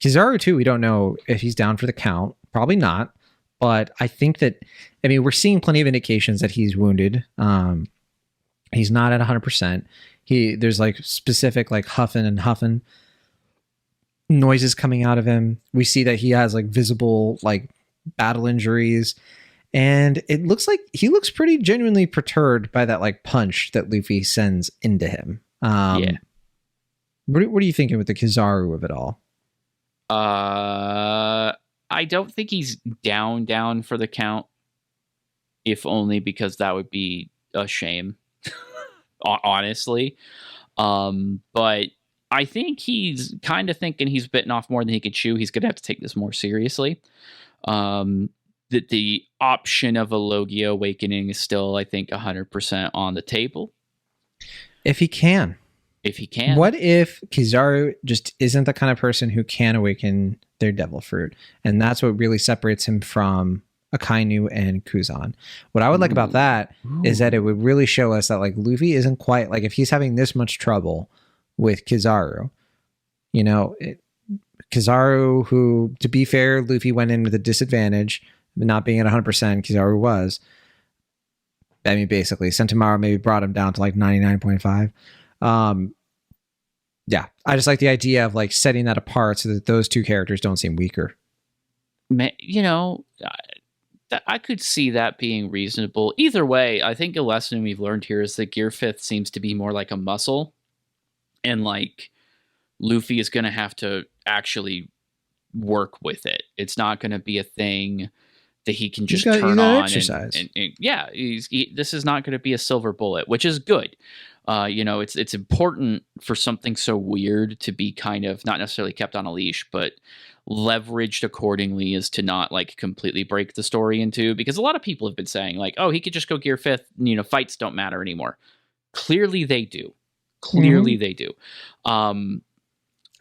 Kizaru too, we don't know if he's down for the count. Probably not, but I think that, I mean, we're seeing plenty of indications that he's wounded. He's not at 100%. There's like specific like huffing noises coming out of him. We see that he has like visible like battle injuries. And it looks like he looks pretty genuinely perturbed by that like punch that Luffy sends into him. Yeah. What are you thinking with the Kizaru of it all? I don't think he's down for the count, if only because that would be a shame, honestly. But I think he's kind of thinking he's bitten off more than he could chew. He's going to have to take this more seriously. That the option of a Logia awakening is still, I think, 100% on the table. If he can. If he can. What if Kizaru just isn't the kind of person who can awaken their devil fruit? And that's what really separates him from Akainu and Kuzan. What I would like about that is that it would really show us that like Luffy isn't quite like, if he's having this much trouble with Kizaru, you know, Kizaru, who, to be fair, Luffy went in with a disadvantage, not being at 100%, Kizaru was. I mean, basically, Sentomaru maybe brought him down to like 99.5. Yeah, I just like the idea of like setting that apart so that those two characters don't seem weaker. You know, I could see that being reasonable. Either way, I think a lesson we've learned here is that Gear 5th seems to be more like a muscle, and like Luffy is going to have to actually work with it. It's not going to be a thing that he can just turn on and yeah, this is not going to be a silver bullet, which is good. You know, it's important for something so weird to be kind of not necessarily kept on a leash, but leveraged accordingly, is to not like completely break the story into, because a lot of people have been saying like, oh, he could just go Gear 5th, you know, fights don't matter anymore. Clearly they do. They do.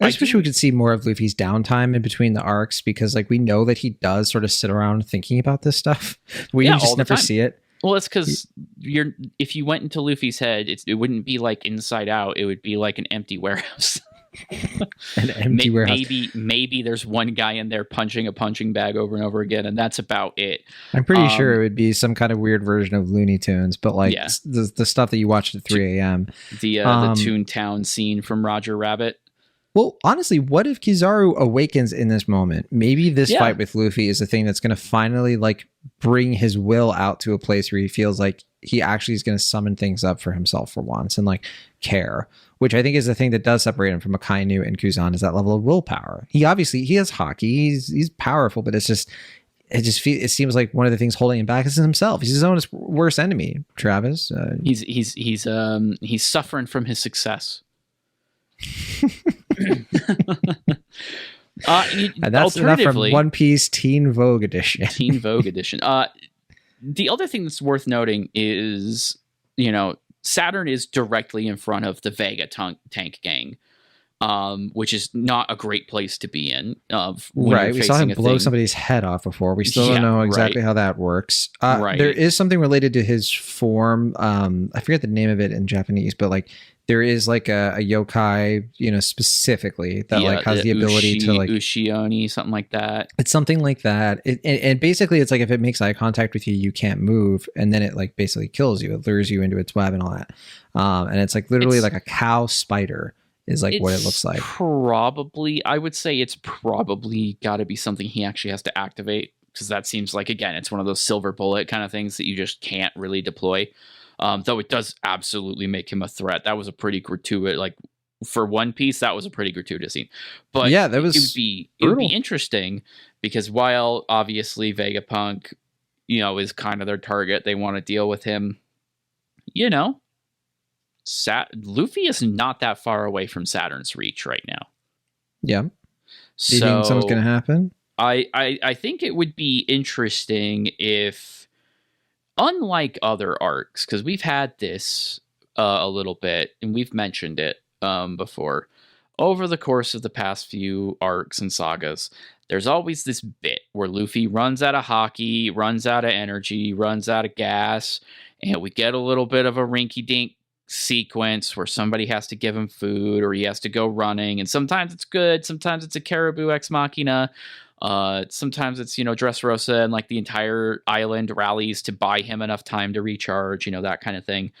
I just wish we could see more of Luffy's downtime in between the arcs, because like we know that he does sort of sit around thinking about this stuff. We just never see it. Well, it's because if you went into Luffy's head, it wouldn't be like Inside Out. It would be like an empty warehouse. An empty warehouse. Maybe there's one guy in there punching a punching bag over and over again, and that's about it. I'm pretty sure it would be some kind of weird version of Looney Tunes, but like the stuff that you watched at 3 a.m. The Toontown scene from Roger Rabbit. Well, honestly, what if Kizaru awakens in this moment? Maybe this fight with Luffy is the thing that's going to finally like bring his will out to a place where he feels like he actually is going to summon things up for himself for once and like care, which I think is the thing that does separate him from Akainu and Kuzan, is that level of willpower. He has hockey, he's powerful, but it seems like one of the things holding him back is himself. He's his own worst enemy. Travis, he's suffering from his success. And that's enough from One Piece Teen Vogue edition. The other thing that's worth noting is, you know, Saturn is directly in front of the Vega tank gang, which is not a great place to be in. Right, we saw him blow somebody's head off before. We still don't know exactly how that works. There is something related to his form. I forget the name of it in Japanese, but like there is like a yokai, you know, specifically that like has the ability to like Ushioni, something like that. It's something like that. And basically it's like if it makes eye contact with you, you can't move, and then it like basically kills you. It lures you into its web and all that. And it's like literally like a cow spider is like what it looks like. I would say it's probably got to be something he actually has to activate, because that seems like, again, it's one of those silver bullet kind of things that you just can't really deploy. Though it does absolutely make him a threat. That was a pretty gratuitous, like for One Piece, that was a pretty gratuitous scene. But yeah, it would be interesting, because while obviously Vegapunk, you know, is kind of their target, they want to deal with him. You know, Luffy is not that far away from Saturn's reach right now. Yeah. Do you think something's going to happen? I think it would be interesting if, unlike other arcs, because we've had this a little bit, and we've mentioned it before, over the course of the past few arcs and sagas, there's always this bit where Luffy runs out of hockey, runs out of energy, runs out of gas, and we get a little bit of a rinky-dink sequence where somebody has to give him food, or he has to go running, and sometimes it's good, sometimes it's a Caribou Ex Machina. Sometimes it's, you know, Dressrosa and like the entire island rallies to buy him enough time to recharge, you know, that kind of thing.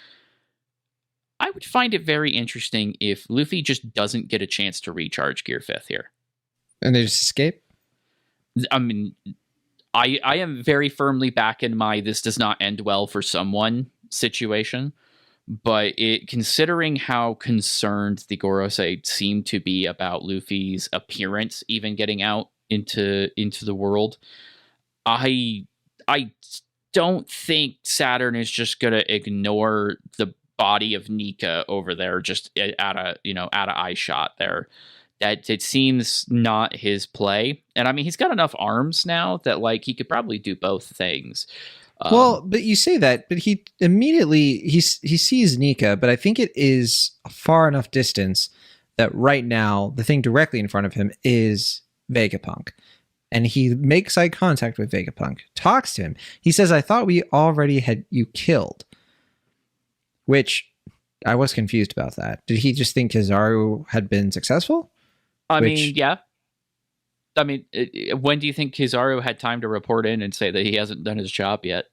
I would find it very interesting if Luffy just doesn't get a chance to recharge Gear 5th here. And they just escape? I mean, I am very firmly back in my this does not end well for someone situation. But considering how concerned the Gorosei seem to be about Luffy's appearance even getting out into the world, I don't think Saturn is just going to ignore the body of Nika over there, just out of eye shot there. That it seems not his play. And I mean, he's got enough arms now that like he could probably do both things. Well, but you say that, but he immediately he sees Nika, but I think it is a far enough distance that right now the thing directly in front of him is Vegapunk. And he makes eye contact with Vegapunk, talks to him. He says, "I thought we already had you killed." Which I was confused about that. Did he just think Kizaru had been successful? I mean, yeah. I mean, when do you think Kizaru had time to report in and say that he hasn't done his job yet?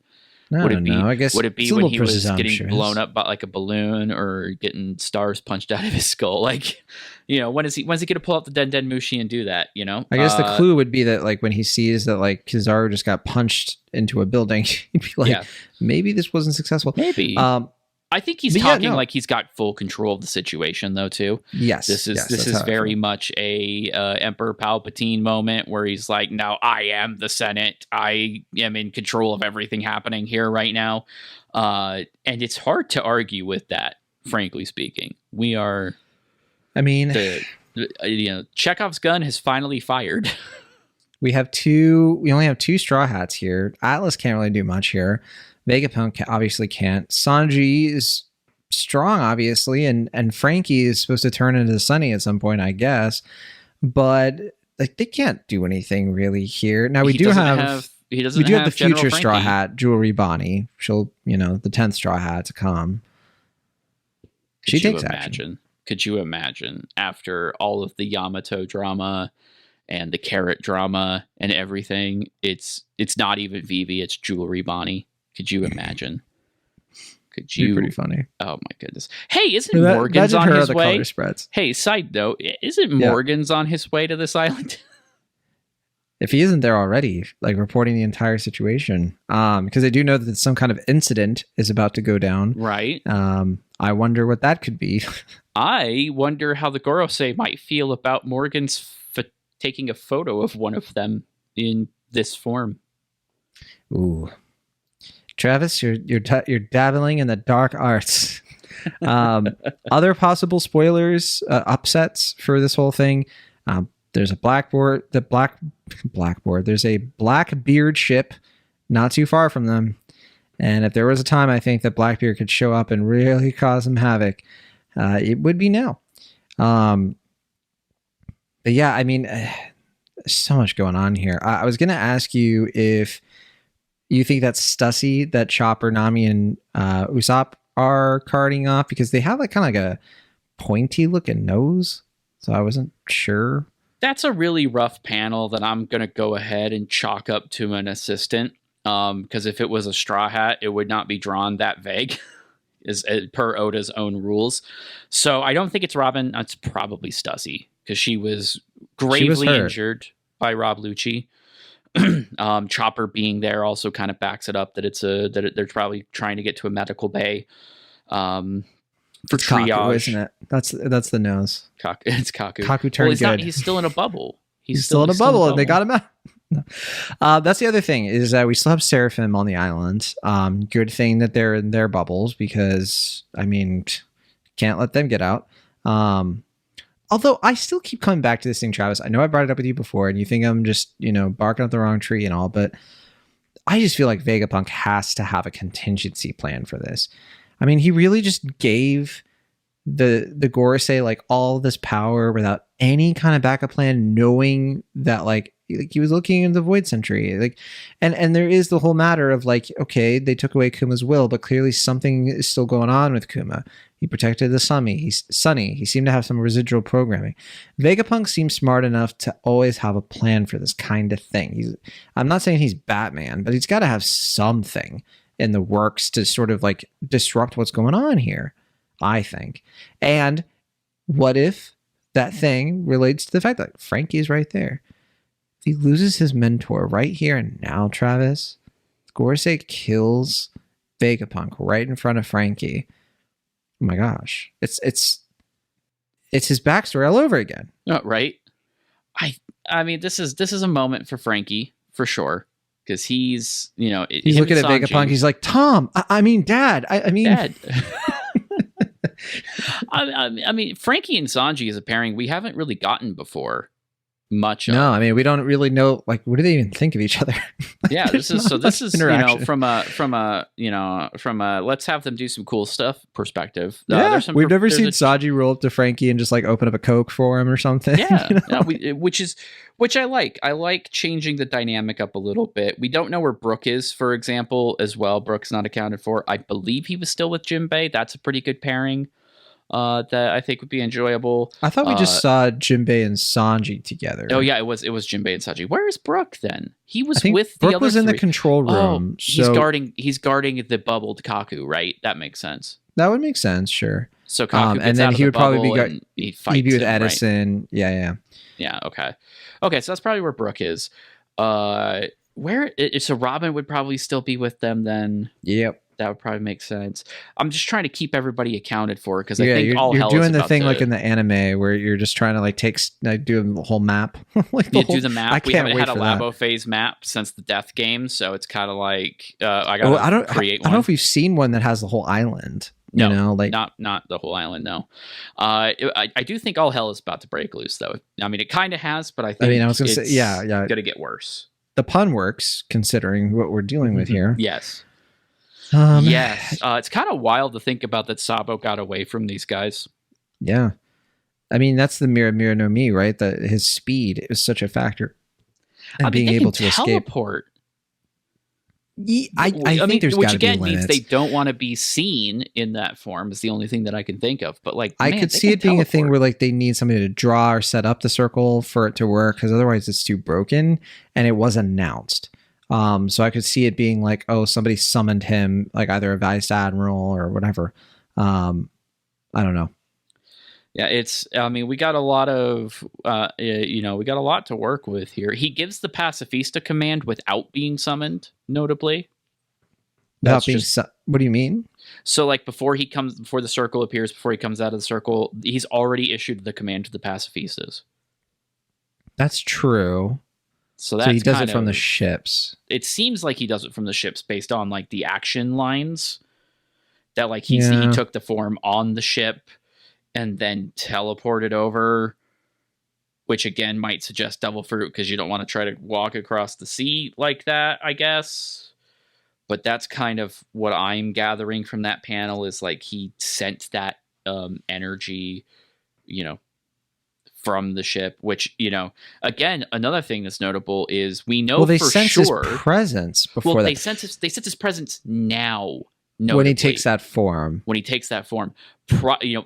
Would it be? I guess would it be when he was getting blown up by like a balloon or getting stars punched out of his skull? Like, when's he going to pull out the Den Mushi and do that? I guess the clue would be that like when he sees that like Kizaru just got punched into a building, he'd be like, maybe this wasn't successful. Maybe. I think he's talking like he's got full control of the situation, though. Too. Yes, this is very much a Emperor Palpatine moment where he's like, "Now I am the Senate. I am in control of everything happening here right now," and it's hard to argue with that. Frankly speaking, we are. I mean, Chekhov's gun has finally fired. We only have two Straw Hats here. Atlas can't really do much here. Vegapunk obviously can't. Sanji is strong, obviously, and Frankie is supposed to turn into Sunny at some point, I guess. But like they can't do anything really here. Now we do have the future Straw Hat, Jewelry Bonnie. She'll, the 10th Straw Hat to come. She takes action. Could you imagine after all of the Yamato drama and the Carrot drama and everything, it's not even Vivi, it's Jewelry Bonnie. Could you imagine? Could you? Pretty funny. Oh my goodness! Hey, isn't Morgan's on his way? Color spreads. Hey, side note: isn't Morgan's on his way to this island? If he isn't there already, like reporting the entire situation, because I do know that some kind of incident is about to go down. Right. I wonder what that could be. I wonder how the Gorosei might feel about Morgan's taking a photo of one of them in this form. Ooh. Travis, you're dabbling in the dark arts. Other possible spoilers, upsets for this whole thing. There's a Blackboard. There's a Blackbeard ship not too far from them. And if there was a time I think that Blackbeard could show up and really cause some havoc, it would be now. But yeah, I mean, there's so much going on here. I was going to ask you if you think that's Stussy that Chopper, Nami, and Usopp are carting off, because they have like kind of like a pointy looking nose. So I wasn't sure. That's a really rough panel that I'm going to go ahead and chalk up to an assistant. Because if it was a Straw Hat, it would not be drawn that vague, is per Oda's own rules. So I don't think it's Robin. It's probably Stussy, because she was gravely injured by Rob Lucci. Chopper being there also kind of backs it up that they're probably trying to get to a medical bay for triage, Kaku, isn't it? That's the nose. It's Kaku. Kaku turned good. He's still in a bubble. He's still in a bubble, and they got him out. No. That's the other thing is that we still have Seraphim on the island. Good thing that they're in their bubbles, because I mean, can't let them get out. Although I still keep coming back to this thing, Travis. I know I brought it up with you before, and you think I'm just, barking up the wrong tree and all, but I just feel like Vegapunk has to have a contingency plan for this. I mean, he really just gave the Gorosei like all this power without any kind of backup plan, knowing that like he was looking into the Void Century, like, and there is the whole matter of like, okay, they took away Kuma's will, but clearly something is still going on with Kuma. He protected the Sunny. He seemed to have some residual programming. Vegapunk seems smart enough to always have a plan for this kind of thing. I'm not saying he's Batman, but he's got to have something in the works to sort of like disrupt what's going on here, I think. And what if that thing relates to the fact that Frankie is right there? If he loses his mentor right here and now, Travis, Gorosei kills Vegapunk right in front of Frankie. Oh my gosh. It's his backstory all over again. Oh, right. I mean, this is a moment for Frankie for sure. Because he's looking at Vegapunk. He's like, Tom, I mean, Dad. I mean, Dad. I mean, Frankie and Sanji as a pairing, we haven't really gotten before much. No, I mean, we don't really know. Like, what do they even think of each other? Yeah, this is interaction. from a let's have them do some cool stuff perspective. Yeah, we've never seen Sanji roll up to Frankie and just like open up a Coke for him or something. Yeah, which I like. I like changing the dynamic up a little bit. We don't know where Brook is, for example, as well. Brook's not accounted for. I believe he was still with Jinbei. That's a pretty good pairing. That I think would be enjoyable. I thought we just saw Jinbei and Sanji together. Oh yeah, it was Jinbei and Sanji. Where is Brook then? He was with Brook the other was in three. the control room. He's guarding the bubbled Kaku, right? That makes sense. That would make sense, sure. So Kaku gets and then out of he the would probably bubble be he'd be with him, Edison. Right? Yeah. Okay. So that's probably where Brook is. So Robin would probably still be with them then. Yep. That would probably make sense. I'm just trying to keep everybody accounted for because I think you're doing the thing like in the anime where you're just trying to like do the whole map. Do the map. We haven't had a Labo phase map since the Death game, so it's kind of like I don't create one. I don't know if we've seen one that has the whole island. No, you know, like not the whole island. No, I do think all hell is about to break loose, though. I mean, it kind of has, but I was going to say, going to get worse. The pun works considering what we're dealing with here. Yes. Yes, it's kind of wild to think about that Sabo got away from these guys. Yeah, I mean that's the Mira no Mi, right? That his speed is such a factor, and being able to teleport. escape. I think there's got to be limits. Which again means they don't want to be seen in that form. Is the only thing that I can think of. But like, I could see it being a thing where like they need somebody to draw or set up the circle for it to work, because otherwise it's too broken, and it wasn't announced. So I could see it being like, oh, somebody summoned him, like either a vice admiral or whatever. I don't know. Yeah, we got a lot of, we got a lot to work with here. He gives the pacifista command without being summoned, notably. What do you mean? So like before the circle appears, before he comes out of the circle, he's already issued the command to the pacifistas. That's true. So he does it from the ships. It seems like he does it from the ships based on like the action lines that like he took the form on the ship and then teleported over, which again might suggest Devil Fruit because you don't want to try to walk across the sea like that, I guess. But that's kind of what I'm gathering from that panel is like he sent that energy, from the ship, which, again, another thing that's notable is we know they for sense sure his presence before they sense his presence now. Notably, when he takes that form.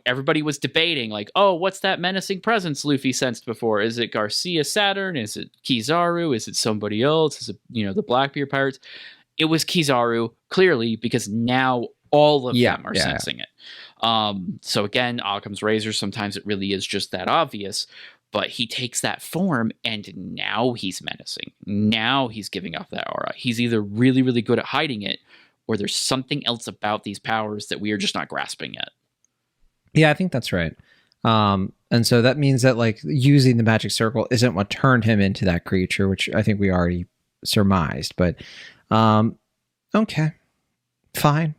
Everybody was debating like, oh, what's that menacing presence Luffy sensed before? Is it Garcia Saturn? Is it Kizaru? Is it somebody else? Is it, the Blackbeard pirates? It was Kizaru, clearly, because now all of them are sensing it. So again, Occam's razor, sometimes it really is just that obvious, but he takes that form and now he's menacing. Now he's giving off that aura. He's either really, really good at hiding it, or there's something else about these powers that we are just not grasping yet. Yeah, I think that's right. And so that means that like using the magic circle isn't what turned him into that creature, which I think we already surmised, but okay, fine.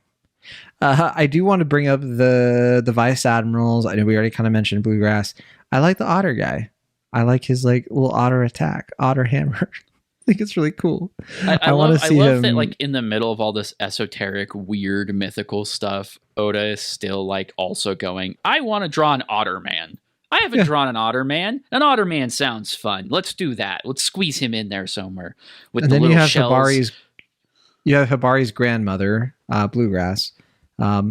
I do want to bring up the vice admirals. I know we already kind of mentioned Bluegrass. I like the otter guy. I like his like little otter attack, otter hammer. I think it's really cool. I want to see him. That like in the middle of all this esoteric, weird, mythical stuff, Oda is still like also going, I want to draw an otter man. I haven't drawn an otter man. An otter man sounds fun. Let's do that. Let's squeeze him in there somewhere with the little shells. You have Hibari's grandmother, Bluegrass. I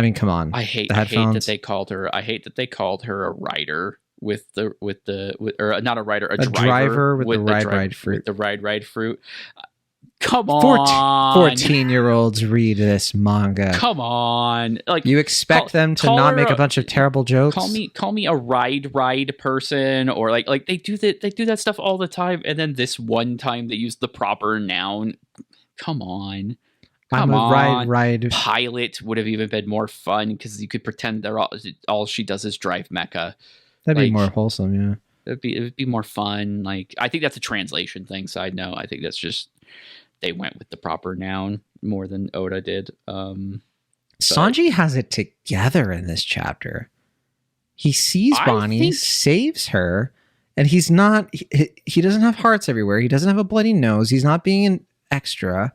mean, come on. I hate that they called her. I hate that they called her a rider or not a rider, a driver with the ride fruit. With the ride fruit. Come on, 14-year-olds read this manga. Come on, like you expect them to not make a bunch of terrible jokes. Call me a ride person, or like they do that stuff all the time. And then this one time they use the proper noun. Come on. Ride. Pilot would have even been more fun because you could pretend they're all she does is drive mecha. That'd be more wholesome, yeah. It would be more fun. Like I think that's a translation thing. Side note, I think that's just they went with the proper noun more than Oda did. Sanji has it together in this chapter. He sees Bonnie, saves her, and he doesn't have hearts everywhere. He doesn't have a bloody nose. He's not being an extra.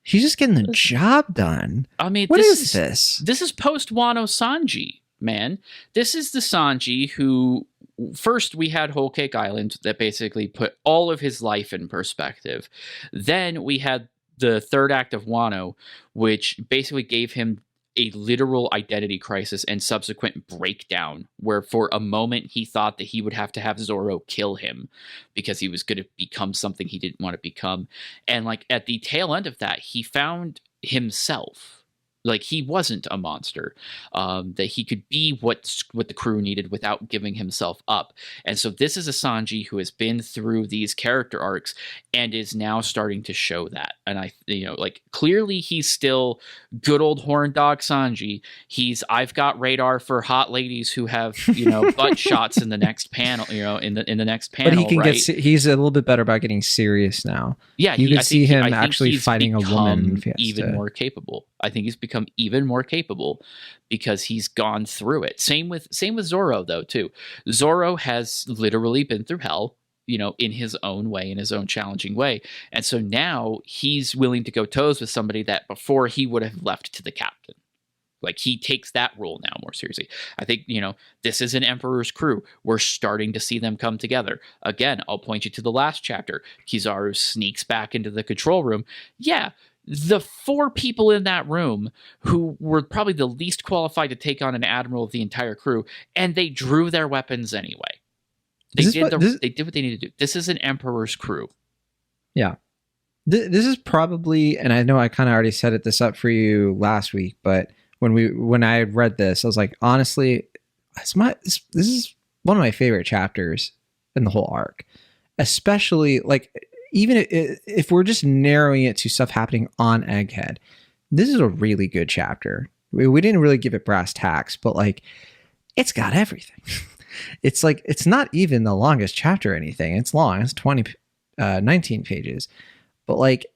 He's just getting the job done. I mean, what is this? This is post-Wano Sanji, man. This is the Sanji who, first we had Whole Cake Island that basically put all of his life in perspective. Then we had the third act of Wano, which basically gave him a literal identity crisis and subsequent breakdown, where for a moment he thought that he would have to have Zoro kill him because he was going to become something he didn't want to become. And like at the tail end of that, he found himself. Like he wasn't a monster, that he could be what the crew needed without giving himself up. And so this is a Sanji who has been through these character arcs and is now starting to show that. And like clearly he's still good old horn dog Sanji. I've got radar for hot ladies who have, butt shots in the next panel, in the next panel. But he can right? he's a little bit better about getting serious now. Yeah. You can see him actually fighting a woman. Even more capable. I think he's become even more capable because he's gone through it. Same with Zoro though too. Zoro has literally been through hell, in his own way, in his own challenging way. And so now he's willing to go toes with somebody that before he would have left to the captain. Like he takes that role now more seriously. I think, this is an Emperor's crew. We're starting to see them come together. Again, I'll point you to the last chapter. Kizaru sneaks back into the control room. Yeah. The 4 people in that room who were probably the least qualified to take on an admiral of the entire crew, and they drew their weapons anyway. They did what they needed to do. This is an Emperor's crew. Yeah. This is probably, and I know I kind of already set this up for you last week, but when I had read this, I was like, honestly, this is one of my favorite chapters in the whole arc, especially like. Even if we're just narrowing it to stuff happening on Egghead, this is a really good chapter. We didn't really give it brass tacks, but like, it's got everything. It's like, it's not even the longest chapter or anything. It's long. It's 19 pages. But like,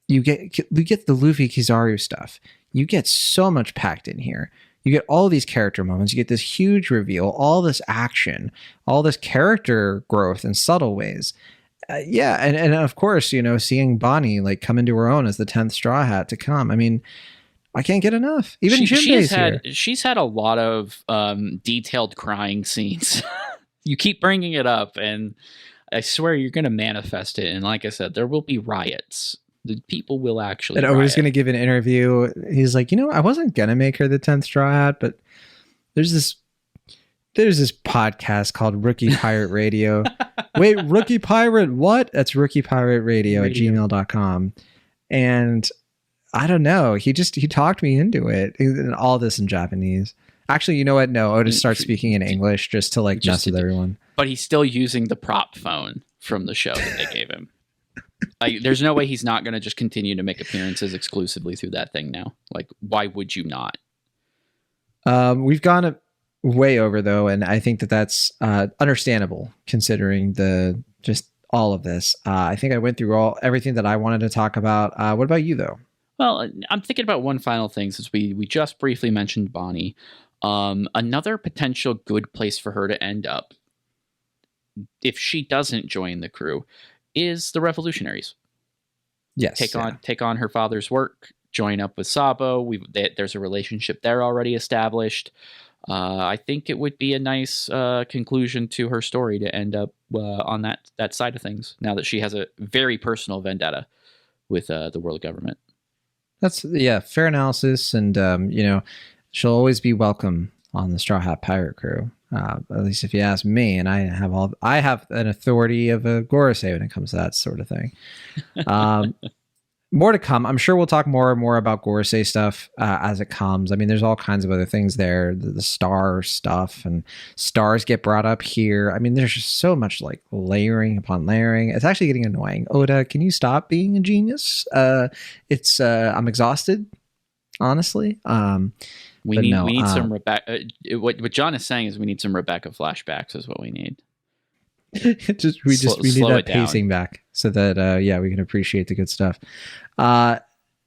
we get the Luffy Kizaru stuff. You get so much packed in here. You get all these character moments. You get this huge reveal, all this action, all this character growth in subtle ways. And of course, seeing Bonnie like come into her own as the 10th Straw Hat to come. I mean, I can't get enough. Even Jinbei's here. She's had a lot of detailed crying scenes. You keep bringing it up, and I swear you're going to manifest it. And like I said, there will be riots. The people will actually. And Oda's going to give an interview. He's like, I wasn't going to make her the 10th Straw Hat, but there's this podcast called Rookie Pirate Radio. Wait, Rookie Pirate what? That's Rookie Pirate Radio at gmail.com. And I don't know. He talked me into it. And all this in Japanese. Actually, you know what? No, Otis starts speaking in English just to like mess with everyone. But he's still using the prop phone from the show that they gave him. Like, there's no way he's not going to just continue to make appearances exclusively through that thing now. Like, why would you not? We've gone way over though, and I think that's understandable considering just all of this. I think I went through everything that I wanted to talk about. What about you though? Well, I'm thinking about one final thing since we just briefly mentioned Bonnie. Another potential good place for her to end up, if she doesn't join the crew, is the Revolutionaries. Yes, take on her father's work, join up with Sabo. There's a relationship there already established. I think it would be a nice conclusion to her story to end up on that side of things, now that she has a very personal vendetta with the world government. That's fair analysis, and she'll always be welcome on the Straw Hat Pirate crew. At least if you ask me, and I have an authority of a Gorosei when it comes to that sort of thing. More to come. I'm sure we'll talk more and more about Gorosei stuff as it comes. I mean, there's all kinds of other things there. The star stuff and stars get brought up here. I mean, there's just so much like layering upon layering. It's actually getting annoying. Oda, can you stop being a genius? I'm exhausted, honestly. We need some Rebecca. What John is saying is we need some Rebecca flashbacks is what we need. we need that pacing back so that we can appreciate the good stuff.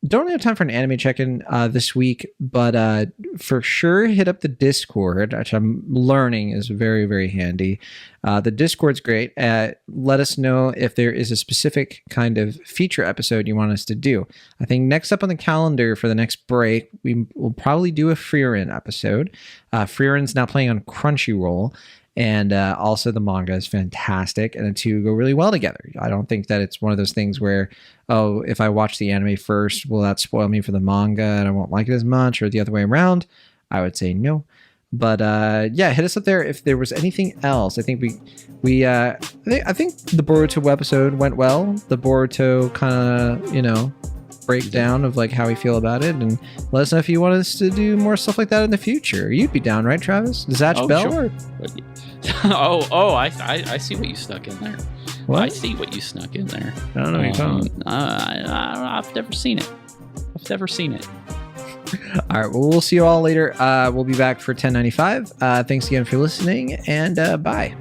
don't really have time for an anime check-in this week, but for sure hit up the Discord, which I'm learning is very, very handy. The Discord's great. Let us know if there is a specific kind of feature episode you want us to do. I think next up on the calendar for the next break, we will probably do a Frieren episode. Frieren's now playing on Crunchyroll. And also the manga is fantastic, and the two go really well together. I don't think that it's one of those things where, oh, if I watch the anime first, will that spoil me for the manga and I won't like it as much, or the other way around? I would say no. But yeah, hit us up there if there was anything else. I think I think the Boruto episode went well. The Boruto kind of, breakdown of like how we feel about it, and let us know if you want us to do more stuff like that in the future. You'd be down, right, Travis? Zatch Bell? Sure. I see what you stuck in there. What? I see what you snuck in there. I don't know what you're talking about. I've never seen it. All right, well, we'll see you all later. We'll be back for 1095. Thanks again for listening, and bye.